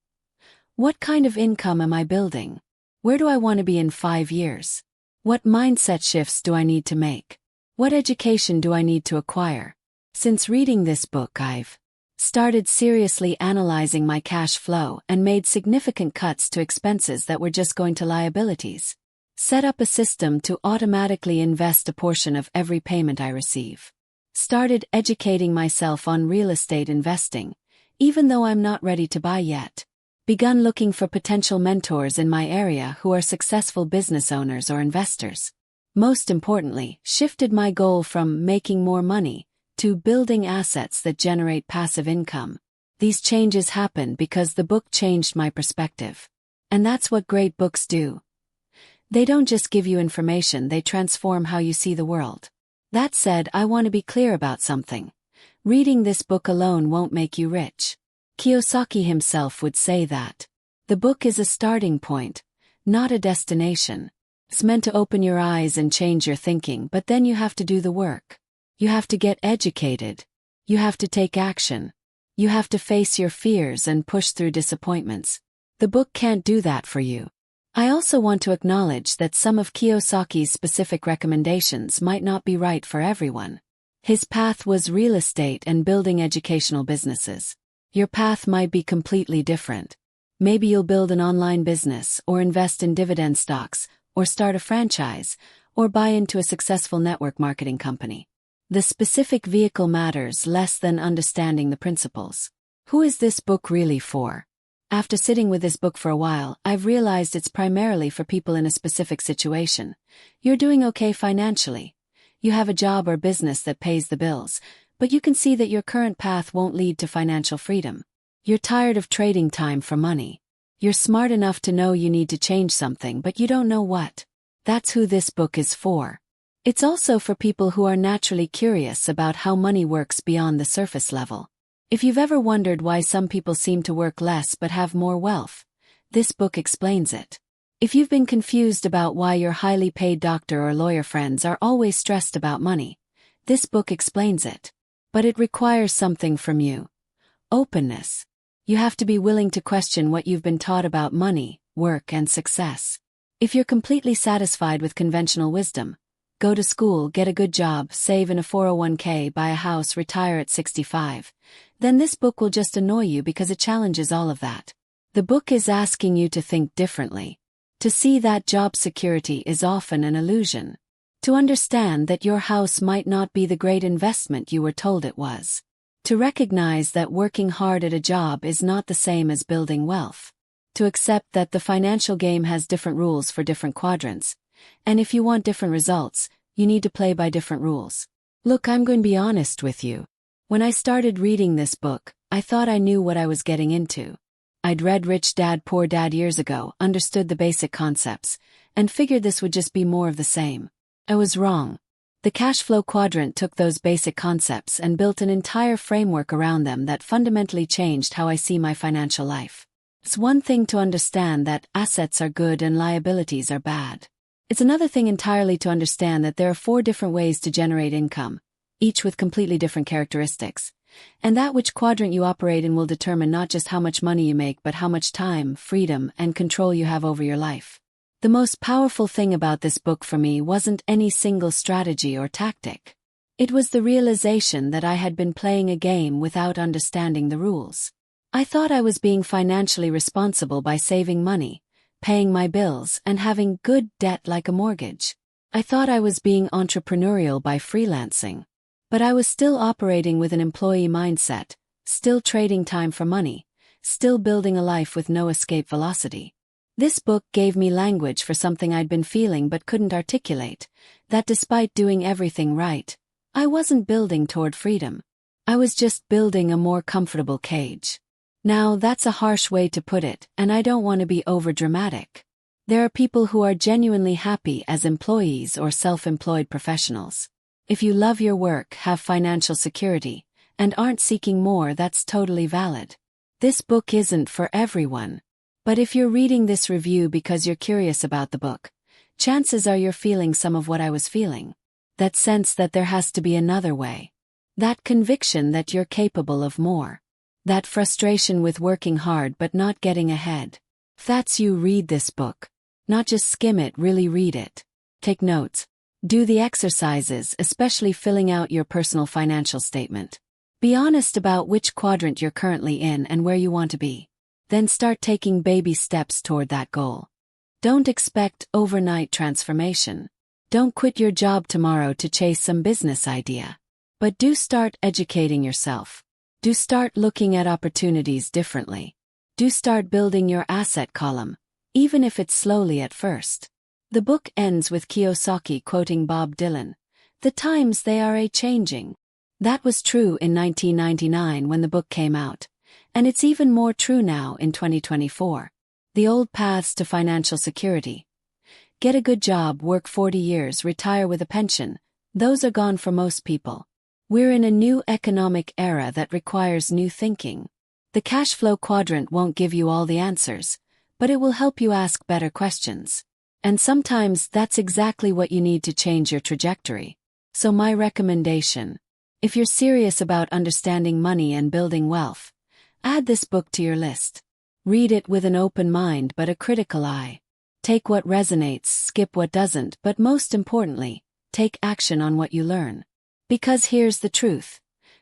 What kind of income am I building? Where do I want to be in 5 years? What mindset shifts do I need to make? What education do I need to acquire? Since reading this book, I've started seriously analyzing my cash flow and made significant cuts to expenses that were just going to liabilities. Set up a system to automatically invest a portion of every payment I receive. Started educating myself on real estate investing, even though I'm not ready to buy yet. Begun looking for potential mentors in my area who are successful business owners or investors. Most importantly, shifted my goal from making more money to building assets that generate passive income. These changes happen because the book changed my perspective. And that's what great books do. They don't just give you information, they transform how you see the world. That said, I want to be clear about something. Reading this book alone won't make you rich. Kiyosaki himself would say that. The book is a starting point, not a destination. It's meant to open your eyes and change your thinking, but then you have to do the work. You have to get educated. You have to take action. You have to face your fears and push through disappointments. The book can't do that for you. I also want to acknowledge that some of Kiyosaki's specific recommendations might not be right for everyone. His path was real estate and building educational businesses. Your path might be completely different. Maybe you'll build an online business, or invest in dividend stocks, or start a franchise, or buy into a successful network marketing company. The specific vehicle matters less than understanding the principles. Who is this book really for? After sitting with this book for a while, I've realized it's primarily for people in a specific situation. You're doing okay financially. You have a job or business that pays the bills, but you can see that your current path won't lead to financial freedom. You're tired of trading time for money. You're smart enough to know you need to change something, but you don't know what. That's who this book is for. It's also for people who are naturally curious about how money works beyond the surface level. If you've ever wondered why some people seem to work less but have more wealth, this book explains it. If you've been confused about why your highly paid doctor or lawyer friends are always stressed about money, this book explains it. But it requires something from you. Openness. You have to be willing to question what you've been taught about money, work, and success. If you're completely satisfied with conventional wisdom, go to school, get a good job, save in a 401k, buy a house, retire at 65, then this book will just annoy you because it challenges all of that. The book is asking you to think differently. To see that job security is often an illusion. To understand that your house might not be the great investment you were told it was. To recognize that working hard at a job is not the same as building wealth. To accept that the financial game has different rules for different quadrants. And if you want different results, you need to play by different rules. Look, I'm going to be honest with you. When I started reading this book, I thought I knew what I was getting into. I'd read Rich Dad Poor Dad years ago, understood the basic concepts, and figured this would just be more of the same. I was wrong. The CASHFLOW Quadrant took those basic concepts and built an entire framework around them that fundamentally changed how I see my financial life. It's one thing to understand that assets are good and liabilities are bad. It's another thing entirely to understand that there are 4 different ways to generate income, each with completely different characteristics. And that which quadrant you operate in will determine not just how much money you make but how much time, freedom, and control you have over your life. The most powerful thing about this book for me wasn't any single strategy or tactic. It was the realization that I had been playing a game without understanding the rules. I thought I was being financially responsible by saving money, paying my bills, and having good debt like a mortgage. I thought I was being entrepreneurial by freelancing. But I was still operating with an employee mindset, still trading time for money, still building a life with no escape velocity. This book gave me language for something I'd been feeling but couldn't articulate, that despite doing everything right, I wasn't building toward freedom. I was just building a more comfortable cage. Now, that's a harsh way to put it, and I don't want to be overdramatic. There are people who are genuinely happy as employees or self-employed professionals. If you love your work, have financial security, and aren't seeking more, that's totally valid. This book isn't for everyone. But if you're reading this review because you're curious about the book, chances are you're feeling some of what I was feeling. That sense that there has to be another way. That conviction that you're capable of more. That frustration with working hard but not getting ahead. If that's you, read this book. Not just skim it, really read it. Take notes. Do the exercises, especially filling out your personal financial statement. Be honest about which quadrant you're currently in and where you want to be. Then start taking baby steps toward that goal. Don't expect overnight transformation. Don't quit your job tomorrow to chase some business idea. But do start educating yourself. Do start looking at opportunities differently. Do start building your asset column, even if it's slowly at first. The book ends with Kiyosaki quoting Bob Dylan, "The times they are a-changing." That was true in 1999 when the book came out, and it's even more true now in 2024. The old paths to financial security. Get a good job, work 40 years, retire with a pension. Those are gone for most people. We're in a new economic era that requires new thinking. The cash flow quadrant won't give you all the answers, but it will help you ask better questions. And sometimes that's exactly what you need to change your trajectory. So my recommendation, if you're serious about understanding money and building wealth, add this book to your list. Read it with an open mind but a critical eye. Take what resonates, skip what doesn't, but most importantly, take action on what you learn. Because here's the truth.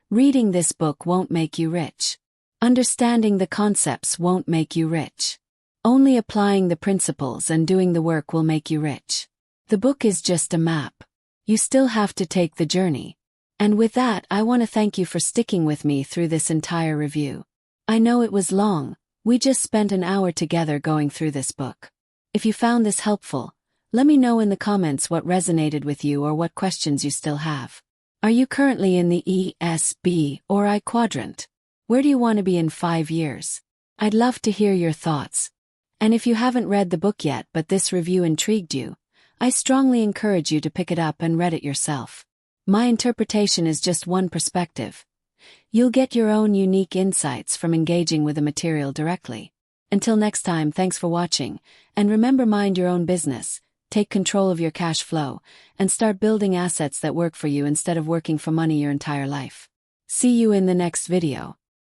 Reading this book won't make you rich. Understanding the concepts won't make you rich. Only applying the principles and doing the work will make you rich. The book is just a map. You still have to take the journey. And with that, I want to thank you for sticking with me through this entire review. I know it was long. We just spent an hour together going through this book. If you found this helpful, let me know in the comments what resonated with you or what questions you still have. Are you currently in the E, S, B, or I quadrant? Where do you want to be in 5 years? I'd love to hear your thoughts. And if you haven't read the book yet but this review intrigued you, I strongly encourage you to pick it up and read it yourself. My interpretation is just one perspective. You'll get your own unique insights from engaging with the material directly. Until next time, thanks for watching, and remember, mind your own business, take control of your cash flow, and start building assets that work for you instead of working for money your entire life. See you in the next video.